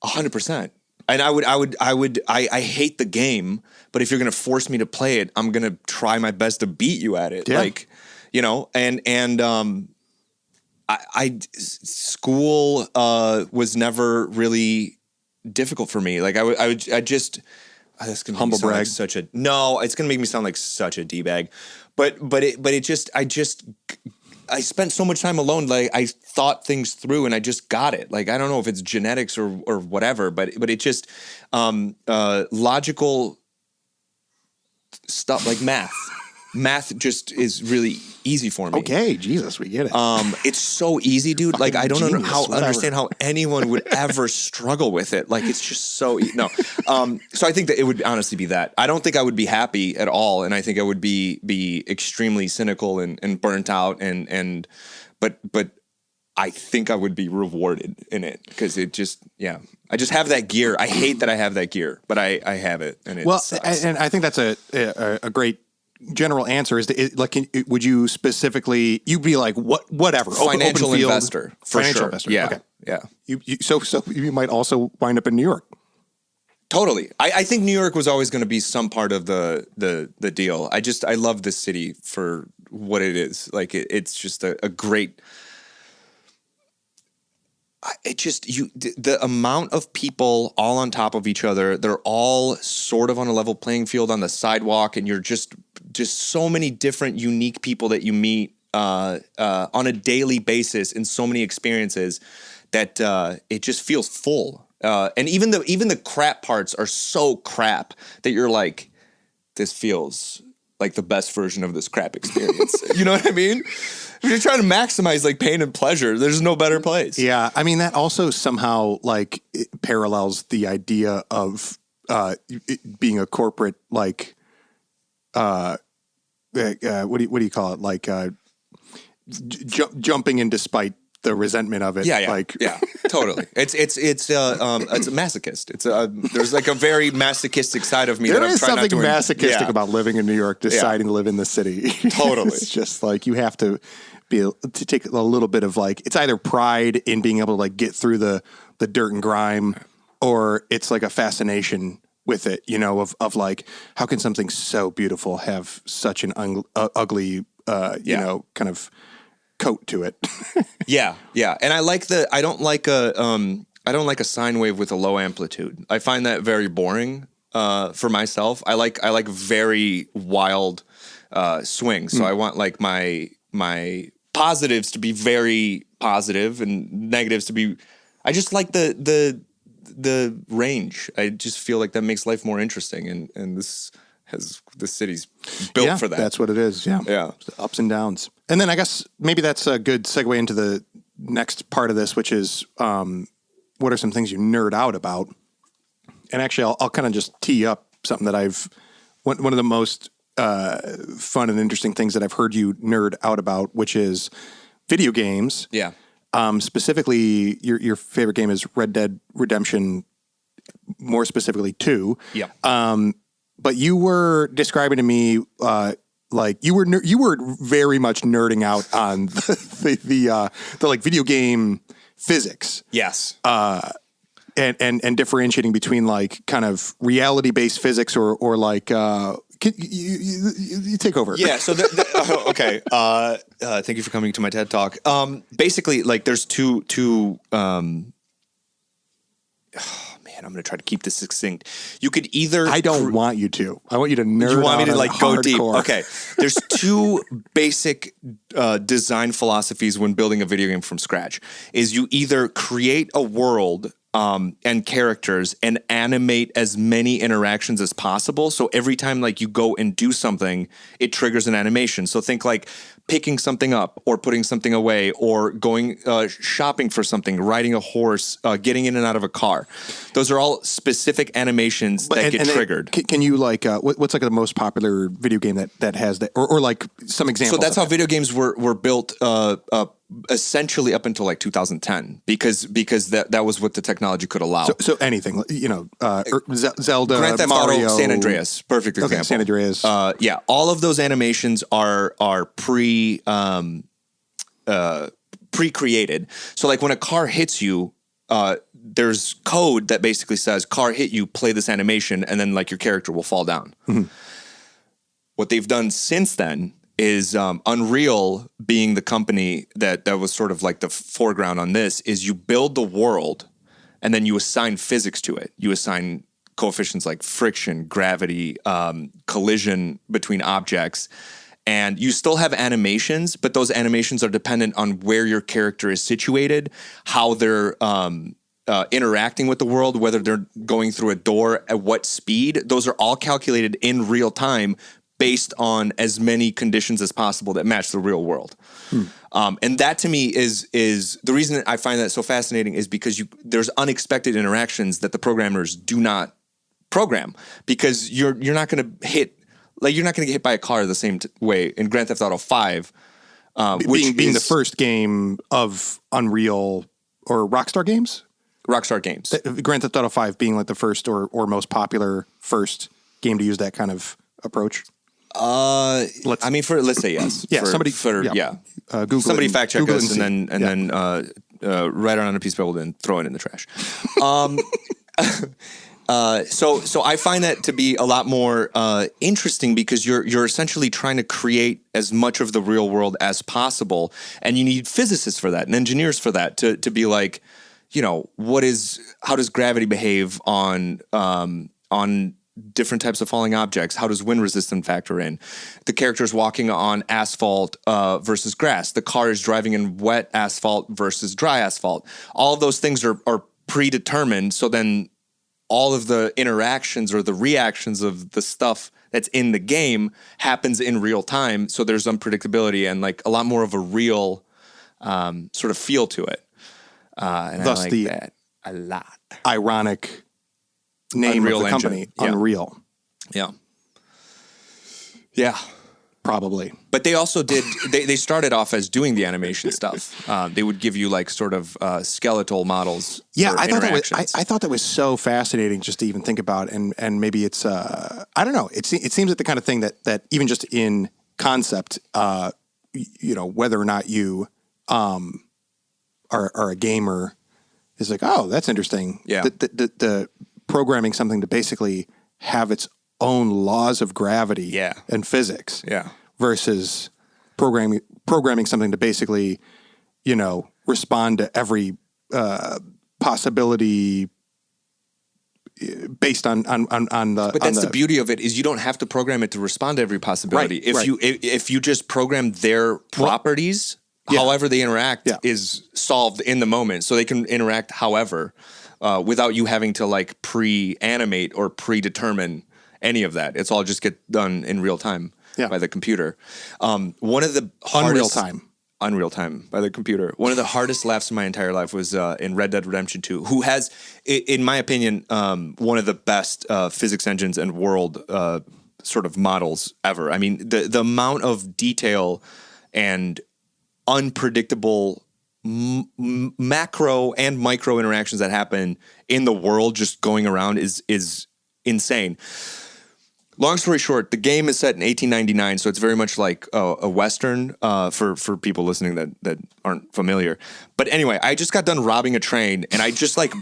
[SPEAKER 3] 100%. And I hate the game, but if you're going to force me to play it, I'm going to try my best to beat you at it.
[SPEAKER 2] Yeah.
[SPEAKER 3] School was never really difficult for me. Like I just that's gonna
[SPEAKER 2] humble
[SPEAKER 3] make me sound
[SPEAKER 2] brag.
[SPEAKER 3] like it's gonna make me sound like such a d-bag. But I spent so much time alone. Like I thought things through and I just got it. Like, I don't know if it's genetics or whatever, but it just, logical stuff like math just is really easy for me.
[SPEAKER 2] Okay. Jesus, we get it.
[SPEAKER 3] It's so easy, dude. Like I don't
[SPEAKER 2] genius,
[SPEAKER 3] understand how anyone would ever struggle with it. Like it's just so no. So I think that it would honestly be that. I don't think I would be happy at all, and I think I would be extremely cynical and burnt out. But I think I would be rewarded in it because it just I just have that gear. I hate that I have that gear, but I have it, and it sucks.
[SPEAKER 2] And I think that's a great general answer. Would you specifically? You'd be like whatever
[SPEAKER 3] Financial
[SPEAKER 2] open field,
[SPEAKER 3] investor for
[SPEAKER 2] financial
[SPEAKER 3] sure.
[SPEAKER 2] investor.
[SPEAKER 3] Yeah,
[SPEAKER 2] okay.
[SPEAKER 3] yeah.
[SPEAKER 2] So you might also wind up in New York.
[SPEAKER 3] Totally. I think New York was always going to be some part of the deal. I love this city for what it is. Like it's just a great. The amount of people all on top of each other, they're all sort of on a level playing field on the sidewalk, and you're just so many different unique people that you meet on a daily basis in so many experiences that it just feels full. And even the crap parts are so crap that you're like, this feels like the best version of this crap experience. You know what I mean? If you're trying to maximize like pain and pleasure, there's no better place.
[SPEAKER 2] Yeah. I mean, that also somehow like it parallels the idea of it being a corporate, like, what do you call it? Like, jumping in despite the resentment of it.
[SPEAKER 3] Yeah, totally. It's a masochist. There's like a very masochistic side of me.
[SPEAKER 2] There
[SPEAKER 3] that I'm
[SPEAKER 2] is
[SPEAKER 3] trying
[SPEAKER 2] something
[SPEAKER 3] not to
[SPEAKER 2] masochistic about living in New York, deciding to live in the city.
[SPEAKER 3] Totally.
[SPEAKER 2] It's just like you have to take a little bit of like, it's either pride in being able to like get through the dirt and grime, or it's like a fascination with it, you know, of like, how can something so beautiful have such an ugly, you know, kind of coat to it.
[SPEAKER 3] Yeah. And I don't like a sine wave with a low amplitude. I find that very boring for myself. I like very wild swings. So I want like my positives to be very positive and negatives to be. I just like the range. I just feel like that makes life more interesting, and this city's built for that.
[SPEAKER 2] That's what it is. Yeah. The ups and downs. And then I guess maybe that's a good segue into the next part of this, which is what are some things you nerd out about? And actually, I'll kind of just tee up something that one of the most fun and interesting things that I've heard you nerd out about, which is video games.
[SPEAKER 3] Yeah.
[SPEAKER 2] Specifically, your favorite game is Red Dead Redemption, more specifically 2.
[SPEAKER 3] Yeah.
[SPEAKER 2] But you were describing to me like you were very much nerding out on the like video game physics.
[SPEAKER 3] Yes.
[SPEAKER 2] And differentiating between like kind of reality based physics or like you take over.
[SPEAKER 3] Yeah. So okay. Thank you for coming to my TED Talk. Basically, like there's two. I'm going to try to keep this succinct. You could either...
[SPEAKER 2] I don't want you to. I want you to nerd.
[SPEAKER 3] You want me to like go
[SPEAKER 2] hardcore.
[SPEAKER 3] deep? Okay. There's two basic design philosophies when building a video game from scratch. Is you either create a world and characters and animate as many interactions as possible. So every time like you go and do something, it triggers an animation. So think like picking something up or putting something away or going shopping for something, riding a horse, getting in and out of a car. Those are all specific animations that get triggered.
[SPEAKER 2] Can you like, what's like the most popular video game that has that, or like some examples?
[SPEAKER 3] So that's how video games were built essentially up until like 2010 because that was what the technology could allow.
[SPEAKER 2] So anything, you know, Zelda,
[SPEAKER 3] Grand Theft
[SPEAKER 2] Mario,
[SPEAKER 3] Auto, San Andreas, perfect example.
[SPEAKER 2] Okay, San Andreas.
[SPEAKER 3] Yeah, all of those animations are pre-created. So like when a car hits you, there's code that basically says car hit you, play this animation, and then like your character will fall down. Mm-hmm. What they've done since then is Unreal being the company that was sort of like the foreground on this is you build the world, and then you assign physics to it. You assign coefficients like friction, gravity, collision between objects. And you still have animations, but those animations are dependent on where your character is situated, how they're interacting with the world, whether they're going through a door, at what speed. Those are all calculated in real time based on as many conditions as possible that match the real world. And that to me is the reason that I find that so fascinating is because there's unexpected interactions that the programmers do not program, because you're not going to hit, like you're not going to get hit by a car the same way in Grand Theft Auto 5.
[SPEAKER 2] Being the first game of Unreal or Rockstar Games?
[SPEAKER 3] Rockstar Games.
[SPEAKER 2] Grand Theft Auto 5 being like the first or most popular first game to use that kind of approach?
[SPEAKER 3] Let's say yes.
[SPEAKER 2] Yeah,
[SPEAKER 3] Google somebody fact check us and then write it on a piece of paper, then throw it in the trash. So I find that to be a lot more interesting, because you're essentially trying to create as much of the real world as possible, and you need physicists for that and engineers for that to be like, how does gravity behave on different types of falling objects? How does wind resistance factor in? The character's walking on asphalt versus grass. The car is driving in wet asphalt versus dry asphalt. All of those things are predetermined. So then all of the interactions or the reactions of the stuff that's in the game happens in real time. So there's unpredictability and like a lot more of a real sort of feel to it. And
[SPEAKER 2] thus
[SPEAKER 3] I like that a lot.
[SPEAKER 2] Ironic name
[SPEAKER 3] Unreal
[SPEAKER 2] of the company,
[SPEAKER 3] engine. Yeah.
[SPEAKER 2] Unreal.
[SPEAKER 3] Yeah.
[SPEAKER 2] Probably.
[SPEAKER 3] But they also did, they started off as doing the animation stuff. They would give you like sort of skeletal models.
[SPEAKER 2] Yeah,
[SPEAKER 3] for
[SPEAKER 2] I thought
[SPEAKER 3] I
[SPEAKER 2] thought that was so fascinating just to even think about, and maybe it's I don't know. It seems like the kind of thing that even just in concept, whether or not you are a gamer, is like, oh, that's interesting.
[SPEAKER 3] Yeah.
[SPEAKER 2] The programming something to basically have its own laws of gravity and physics versus programming something to basically, respond to every possibility based on the.
[SPEAKER 3] But that's the beauty of it, is you don't have to program it to respond to every possibility. If you just program their properties, however they interact is solved in the moment, so they can interact however, without you having to like pre-animate or predetermine any of that. It's all just get done in real time by the computer. One of the hardest Unreal time by the computer. One of the hardest laughs in my entire life was in Red Dead Redemption 2, who has, in my opinion, one of the best physics engines and world sort of models ever. I mean, the amount of detail and unpredictable macro and micro interactions that happen in the world just going around is insane. Long story short, the game is set in 1899, so it's very much like a Western for people listening that aren't familiar. But anyway, I just got done robbing a train, and I just like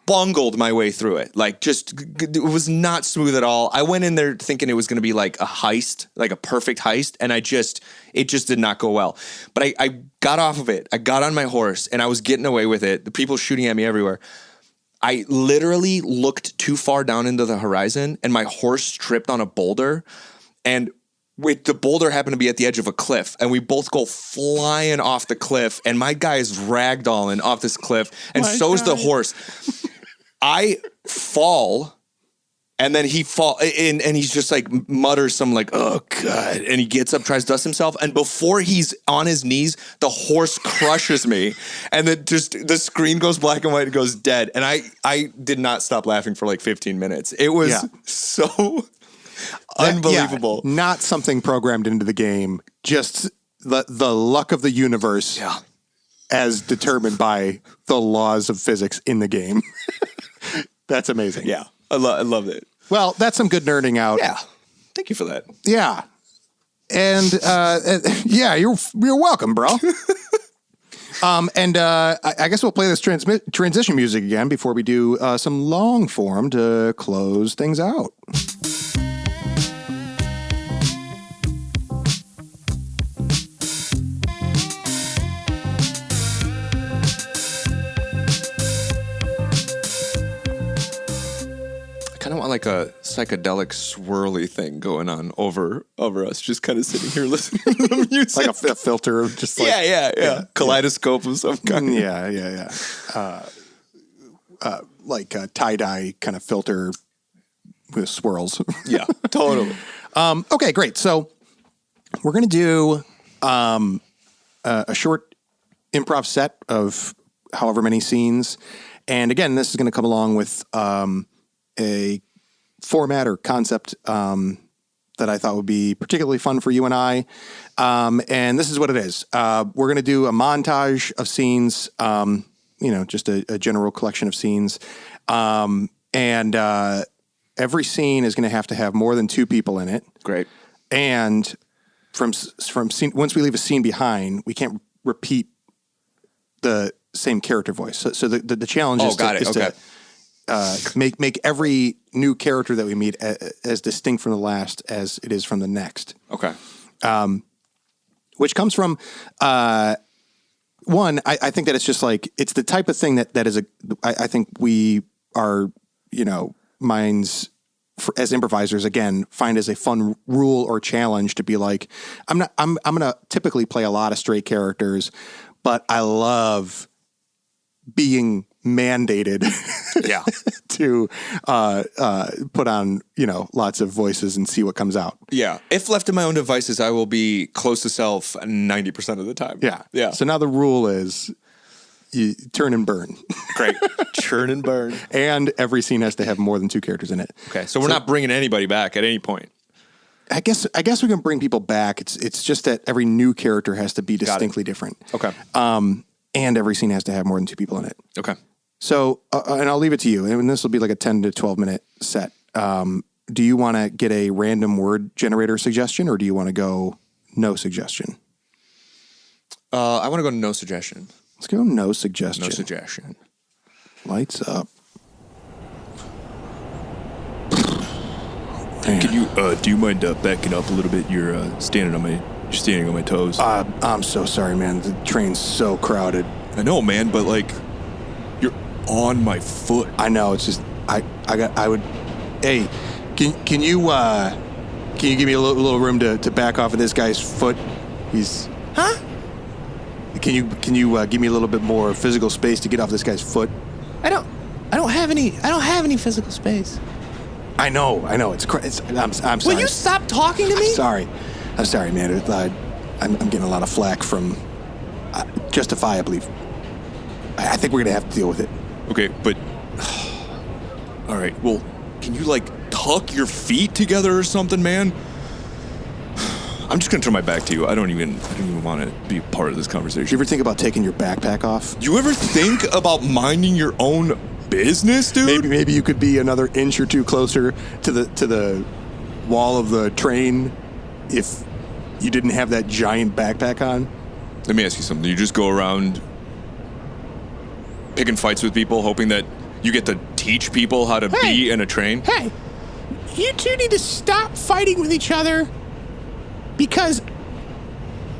[SPEAKER 3] bungled my way through it. Like, it was not smooth at all. I went in there thinking it was going to be like a heist, like a perfect heist, and it just did not go well. But I got off of it. I got on my horse, and I was getting away with it. The people shooting at me everywhere. I literally looked too far down into the horizon, and my horse tripped on a boulder, and the boulder happened to be at the edge of a cliff, and we both go flying off the cliff, and my guy is ragdolling off this cliff, and so's the horse. I fall, and then he and he's just like mutters some like, oh God, and he gets up, tries to dust himself, and before he's on his knees, the horse crushes me, and then just the screen goes black and white and goes dead, and I did not stop laughing for like 15 minutes. It was so unbelievable.
[SPEAKER 2] Yeah, not something programmed into the game, just the luck of the universe as determined by the laws of physics in the game. That's amazing.
[SPEAKER 3] Yeah. I loved it.
[SPEAKER 2] Well, that's some good nerding out.
[SPEAKER 3] Yeah. Thank you for that.
[SPEAKER 2] Yeah. And you're welcome, bro. I guess we'll play this transition music again before we do some long form to close things out.
[SPEAKER 3] kind of want like a psychedelic swirly thing going on over us, just kind of sitting here listening to the music.
[SPEAKER 2] Like a filter of just like...
[SPEAKER 3] Yeah. Kaleidoscope of some kind.
[SPEAKER 2] Yeah. Like a tie-dye kind of filter with swirls.
[SPEAKER 3] Yeah, totally.
[SPEAKER 2] Okay, great. So we're going to do a short improv set of however many scenes. And again, this is going to come along with a format or concept that I thought would be particularly fun for you and I. And this is what it is. We're going to do a montage of scenes, just a general collection of scenes. And every scene is going to have more than 2 people in it.
[SPEAKER 3] Great.
[SPEAKER 2] And from scene, once we leave a scene behind, we can't repeat the same character voice. So the challenge is to make every new character that we meet as distinct from the last as it is from the next.
[SPEAKER 3] Okay.
[SPEAKER 2] Which comes from one. I think that it's just like it's the type of thing that is I think we are minds as improvisers again find as a fun rule or challenge to be like I'm gonna typically play a lot of straight characters, but I love being mandated to put on, lots of voices and see what comes out.
[SPEAKER 3] Yeah. If left to my own devices, I will be close to self 90% of the time.
[SPEAKER 2] Yeah.
[SPEAKER 3] Yeah.
[SPEAKER 2] So now the rule is you turn and burn.
[SPEAKER 3] Great. Churn and burn.
[SPEAKER 2] And every scene has to have more than 2 characters in it.
[SPEAKER 3] Okay. So we're not bringing anybody back at any point.
[SPEAKER 2] I guess we can bring people back. It's just that every new character has to be distinctly different.
[SPEAKER 3] Okay.
[SPEAKER 2] And every scene has to have more than 2 people in it.
[SPEAKER 3] Okay.
[SPEAKER 2] So, and I'll leave it to you. And this will be like a 10 to 12 minute set. Do you want to get a random word generator suggestion, or do you want to go no suggestion?
[SPEAKER 3] I want to go no suggestion.
[SPEAKER 2] Let's go no suggestion.
[SPEAKER 3] No suggestion.
[SPEAKER 2] Lights up.
[SPEAKER 1] Can you do you mind backing up a little bit? You're standing on my toes.
[SPEAKER 2] I'm so sorry, man. The train's so crowded.
[SPEAKER 1] I know, man, but like you're on my foot.
[SPEAKER 2] I know. It's just I would. Hey, can you give me a little room to back off of this guy's foot? He's
[SPEAKER 5] Huh?
[SPEAKER 2] Can you give me a little bit more physical space to get off this guy's foot?
[SPEAKER 5] I don't have any physical space.
[SPEAKER 2] I know. I'm sorry.
[SPEAKER 5] Will you stop talking to me?
[SPEAKER 2] I'm sorry, man. I'm getting a lot of flack from, justifiably. I think we're gonna have to deal with it.
[SPEAKER 1] Okay, but all right. Well, can you like tuck your feet together or something, man? I'm just gonna turn my back to you. I don't even want to be a part of this
[SPEAKER 2] Do
[SPEAKER 1] conversation.
[SPEAKER 2] you ever think about taking your backpack off?
[SPEAKER 1] You ever think about minding your own business, dude?
[SPEAKER 2] Maybe you could be another inch or 2 closer to the wall of the train if you didn't have that giant backpack on.
[SPEAKER 1] Let me ask you something. You just go around picking fights with people, hoping that you get to teach people how to be in a train?
[SPEAKER 5] Hey, you two need to stop fighting with each other because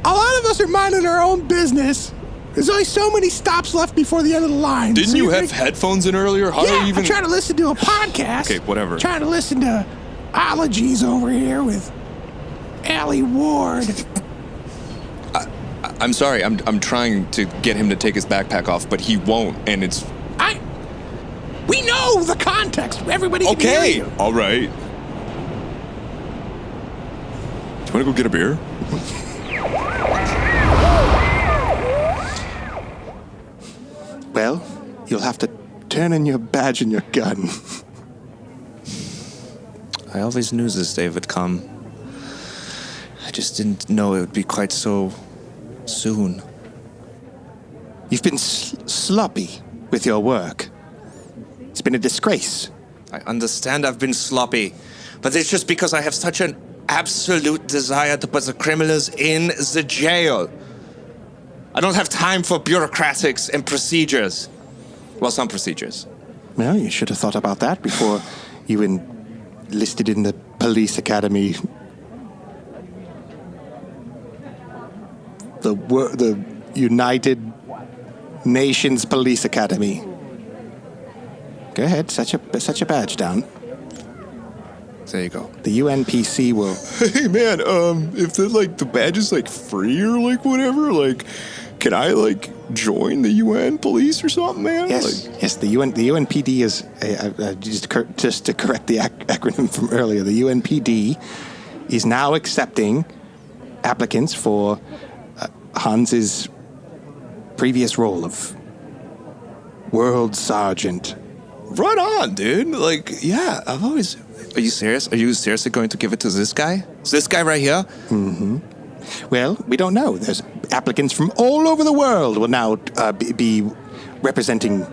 [SPEAKER 5] a lot of us are minding our own business. There's only so many stops left before the end of the line.
[SPEAKER 1] Didn't you have headphones in earlier? How are you even...
[SPEAKER 5] I'm trying to listen to a podcast.
[SPEAKER 1] Okay, whatever.
[SPEAKER 5] I'm trying to listen to Ologies over here with Allie Ward.
[SPEAKER 3] I'm sorry. I'm trying to get him to take his backpack off, but he won't, and it's...
[SPEAKER 5] We know the context. Everybody can hear you.
[SPEAKER 1] All right. Do you want to go get a beer?
[SPEAKER 2] Well, you'll have to turn in your badge and your gun.
[SPEAKER 1] I always knew this day would come. I just didn't know it would be quite so soon.
[SPEAKER 2] You've been sloppy with your work. It's been a disgrace.
[SPEAKER 1] I understand I've been sloppy, but it's just because I have such an absolute desire to put the criminals in the jail. I don't have time for bureaucratics and procedures. Well, some procedures.
[SPEAKER 2] Well, you should have thought about that before you enlisted in the police academy. The United Nations Police Academy. Go ahead, set your badge down.
[SPEAKER 3] There you go.
[SPEAKER 2] The UNPC will.
[SPEAKER 3] Hey man, if the badge is like free or like whatever, like, can I like join the UN police or something, man?
[SPEAKER 2] Yes,
[SPEAKER 3] Like,
[SPEAKER 2] yes. The UNPD is just to correct the acronym from earlier. The UNPD is now accepting applicants for Hans's previous role of World Sergeant.
[SPEAKER 3] right on, dude. Like, yeah, I've always. Are you serious? Are you seriously going to give it to this guy? Is this guy right here?
[SPEAKER 2] Well, we don't know. There's applicants from all over the world will now be representing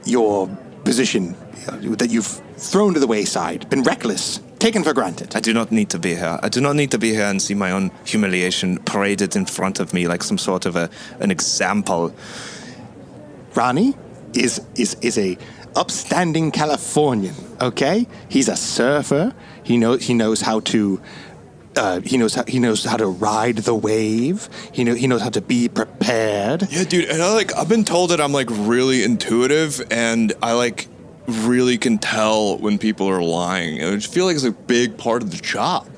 [SPEAKER 2] your position that you've thrown to the wayside, been reckless, taken for granted.
[SPEAKER 3] I do not need to be here. I do not need to be here and see my own humiliation paraded in front of me like some sort of an example.
[SPEAKER 2] Ronnie is a upstanding Californian. Okay, he's a surfer. He knows how to. He knows how to ride the wave. He knows how to be prepared.
[SPEAKER 3] Yeah, dude, and I've been told that I'm like really intuitive and I like really can tell when people are lying. And I just feel like it's a big part of the job.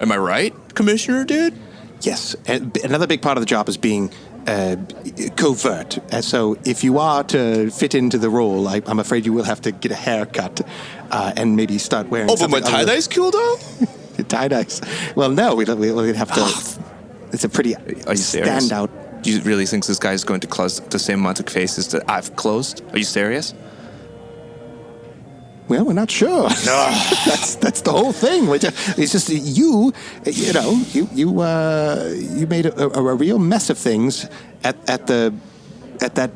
[SPEAKER 3] Am I right, Commissioner, dude?
[SPEAKER 2] Yes, and another big part of the job is being covert. So if you are to fit into the role, I'm afraid you will have to get a haircut and maybe start wearing.
[SPEAKER 3] Oh, but my tie-dye's cool though?
[SPEAKER 2] Tie-dyes. Well, no, we'd have to. It's a pretty
[SPEAKER 3] Are you serious?
[SPEAKER 2] standout.
[SPEAKER 3] Do you really think this guy is going to close the same amount of cases that I've closed? Are you serious?
[SPEAKER 2] Well, we're not sure. That's the whole thing. It's just you made a real mess of things at that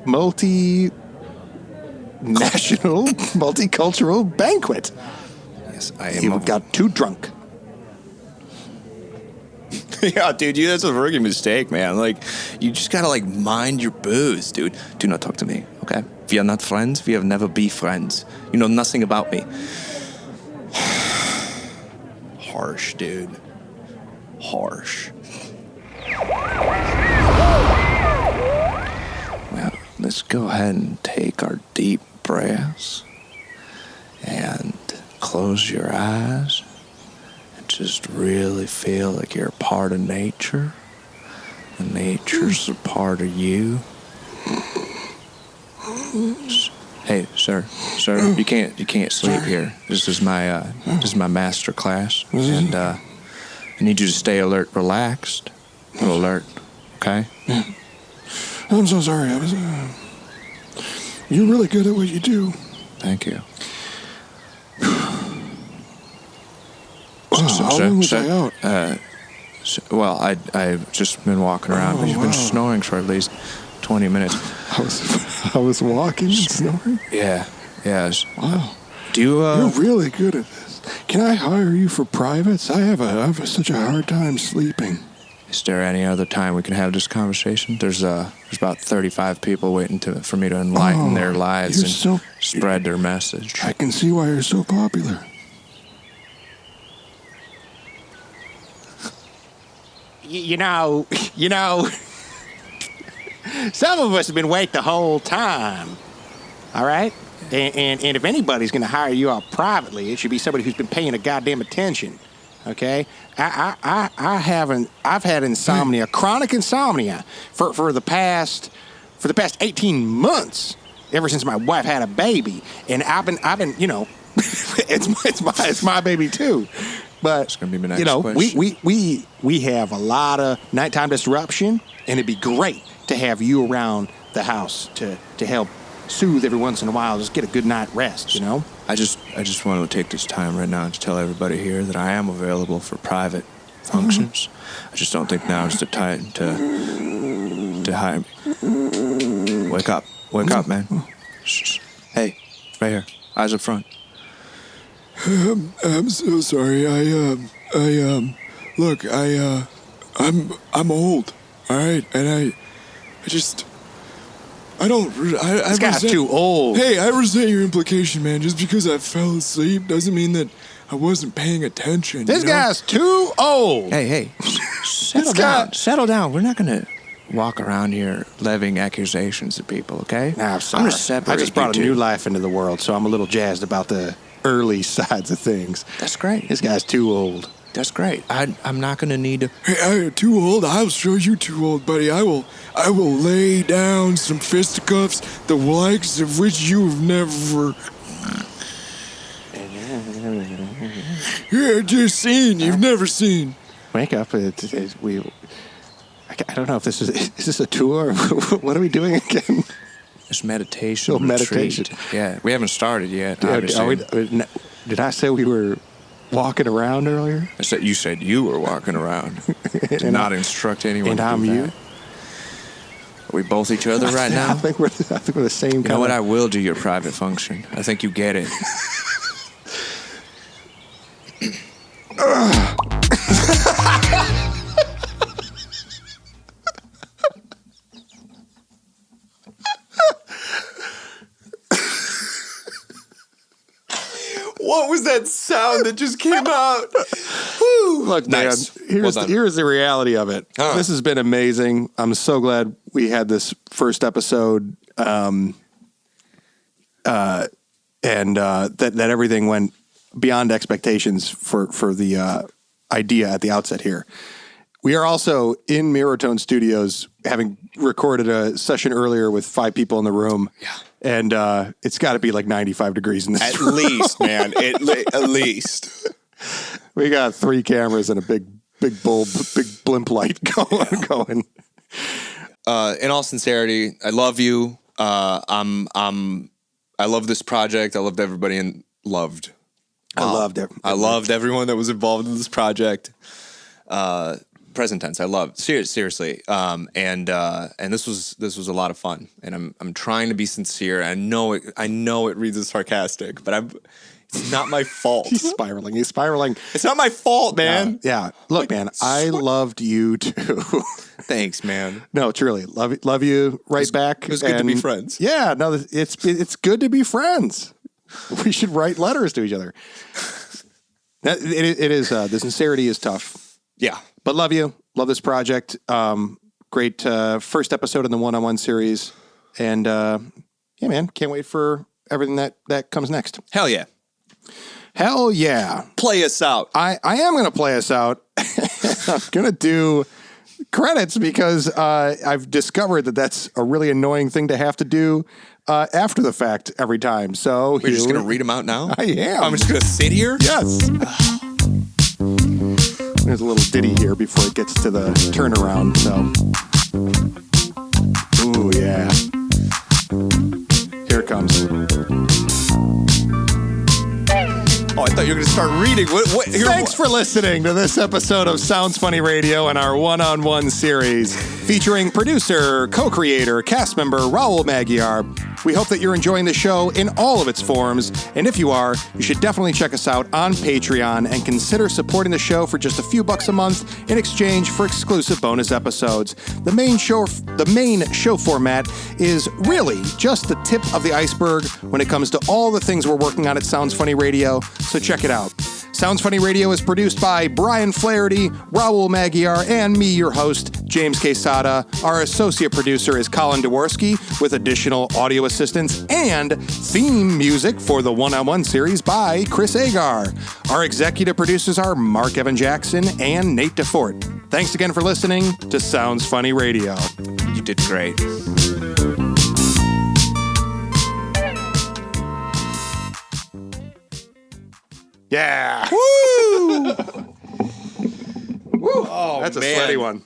[SPEAKER 2] multinational, multicultural banquet.
[SPEAKER 3] Yes, I am.
[SPEAKER 2] You got too drunk.
[SPEAKER 3] Yeah, dude, that's a rookie mistake, man. Like, you just gotta like mind your booze, dude. Do not talk to me, okay? We are not friends. We have never be friends. You know nothing about me. Harsh, dude. Harsh. Well, let's go ahead and take our deep breaths and close your eyes. Just really feel like you're a part of nature, and nature's a part of you. Hey, sir, you can't sleep here. This is my master class, and I need you to stay alert, relaxed, alert. Okay?
[SPEAKER 5] I'm so sorry. You're really good at what you do.
[SPEAKER 3] Thank you.
[SPEAKER 5] How long was I out?
[SPEAKER 3] Well, I've just been walking around, but you've been snoring for at least 20 minutes.
[SPEAKER 5] I was walking and snoring?
[SPEAKER 3] Yeah.
[SPEAKER 5] Wow.
[SPEAKER 3] Do you,
[SPEAKER 5] You're really good at this. Can I hire you for privates? I have such a hard time sleeping.
[SPEAKER 3] Is there any other time we can have this conversation? There's about 35 people waiting for me to enlighten their lives and spread their message.
[SPEAKER 5] I can see why you're so popular.
[SPEAKER 2] You know, some of us have been waiting the whole time. All right? And if anybody's going to hire you out privately, it should be somebody who's been paying a goddamn attention. Okay? I've had insomnia, chronic insomnia for the past 18 months, ever since my wife had a baby. And I've been, it's my baby too. But
[SPEAKER 3] It's gonna be my next question.
[SPEAKER 2] we have a lot of nighttime disruption, and it'd be great to have you around the house to help soothe every once in a while, just get a good night rest, you know?
[SPEAKER 3] I just want to take this time right now to tell everybody here that I am available for private functions. I just don't think now is the time to hire me. Wake up, man. Shh. Hey, right here, eyes up front.
[SPEAKER 5] I'm so sorry. I'm old. All right, and
[SPEAKER 2] This guy's too old.
[SPEAKER 5] Hey, I resent your implication, man. Just because I fell asleep doesn't mean that I wasn't paying attention.
[SPEAKER 2] This guy's too old.
[SPEAKER 3] Hey, settle down. We're not gonna walk around here levying accusations at people, okay?
[SPEAKER 2] Nah, I'm sorry.
[SPEAKER 3] I'm gonna separate
[SPEAKER 2] I just brought a
[SPEAKER 3] you
[SPEAKER 2] new
[SPEAKER 3] two.
[SPEAKER 2] life into the world, so I'm a little jazzed about the early sides of things.
[SPEAKER 1] That's great.
[SPEAKER 2] This guy's too old.
[SPEAKER 1] That's great. I'm not gonna need to.
[SPEAKER 6] Hey, I'm too old. I'll show you too old, buddy. I will lay down some fisticuffs, the likes of which you've never. Yeah, just seen. You've never seen.
[SPEAKER 2] Wake up! I don't know if this is this a tour? What are we doing again?
[SPEAKER 1] It's meditation.
[SPEAKER 2] Oh, meditation.
[SPEAKER 1] Retreat. Yeah, we haven't started yet.
[SPEAKER 2] Did I say we were walking around earlier?
[SPEAKER 1] I said you said you were walking around. Did not instruct anyone.
[SPEAKER 2] And
[SPEAKER 1] to
[SPEAKER 2] I'm
[SPEAKER 1] do
[SPEAKER 2] you.
[SPEAKER 1] that. Are we both each other right now?
[SPEAKER 2] I think we're the same.
[SPEAKER 1] You know what? I will do your private function. I think you get it.
[SPEAKER 3] What was that sound that just came out?
[SPEAKER 2] Look,
[SPEAKER 3] Nice.
[SPEAKER 2] man,
[SPEAKER 3] Well done.
[SPEAKER 2] here's the reality of it.
[SPEAKER 3] Huh.
[SPEAKER 2] This has been amazing. I'm so glad we had this first episode, and that everything went beyond expectations for the idea at the outset here. We are also in Mirrortone Studios, having recorded a session earlier with 5 people in the room. Yeah. And it's got to be like 95 degrees in this
[SPEAKER 3] At
[SPEAKER 2] room.
[SPEAKER 3] least, man. At least.
[SPEAKER 2] We got 3 cameras and a big blimp light going.
[SPEAKER 3] In all sincerity, I love you. I love this project. I loved everybody and loved.
[SPEAKER 2] I loved it.
[SPEAKER 3] I loved everyone that was involved in this project. Present tense. I loved seriously. And this was a lot of fun. And I'm trying to be sincere. I know it reads as sarcastic, but it's not my fault.
[SPEAKER 2] He's spiraling.
[SPEAKER 3] It's not my fault, man.
[SPEAKER 2] Yeah. Look, man, I loved you too.
[SPEAKER 3] Thanks, man.
[SPEAKER 2] No, truly. Love you right back.
[SPEAKER 3] It was good to be friends.
[SPEAKER 2] Yeah, no, it's good to be friends. We should write letters to each other. It is the sincerity is tough.
[SPEAKER 3] Yeah.
[SPEAKER 2] But love you. Love this project. Great first episode in the one-on-one series. And yeah, man, can't wait for everything that comes next.
[SPEAKER 3] Hell yeah.
[SPEAKER 2] Hell yeah.
[SPEAKER 3] Play us out.
[SPEAKER 2] I am going to play us out. I'm going to do credits because I've discovered that that's a really annoying thing to have to do after the fact every time. So
[SPEAKER 3] We're just going to read them out now?
[SPEAKER 2] I am.
[SPEAKER 3] I'm just going to sit here?
[SPEAKER 2] Yes. There's a little ditty here before it gets to the turnaround. So, ooh, yeah. Here it comes.
[SPEAKER 3] Oh, I thought you were going to start reading. What?
[SPEAKER 2] Thanks for listening to this episode of Sounds Funny Radio and our one-on-one series featuring producer, co-creator, cast member Raul Maghiar. We hope that you're enjoying the show in all of its forms, and if you are, you should definitely check us out on Patreon and consider supporting the show for just a few bucks a month in exchange for exclusive bonus episodes. The main show format is really just the tip of the iceberg when it comes to all the things we're working on at Sounds Funny Radio, so check it out. Sounds Funny Radio is produced by Brian Flaherty, Raul Maghiar, and me, your host, James Quesada. Our associate producer is Colin Dworsky, with additional audio assistance and theme music for the one-on-one series by Chris Agar. Our executive producers are Mark Evan Jackson and Nate DeFort. Thanks again for listening to Sounds Funny Radio.
[SPEAKER 1] You did great.
[SPEAKER 2] Yeah. Woo! Woo! Oh, that's a
[SPEAKER 3] man.
[SPEAKER 2] sweaty one.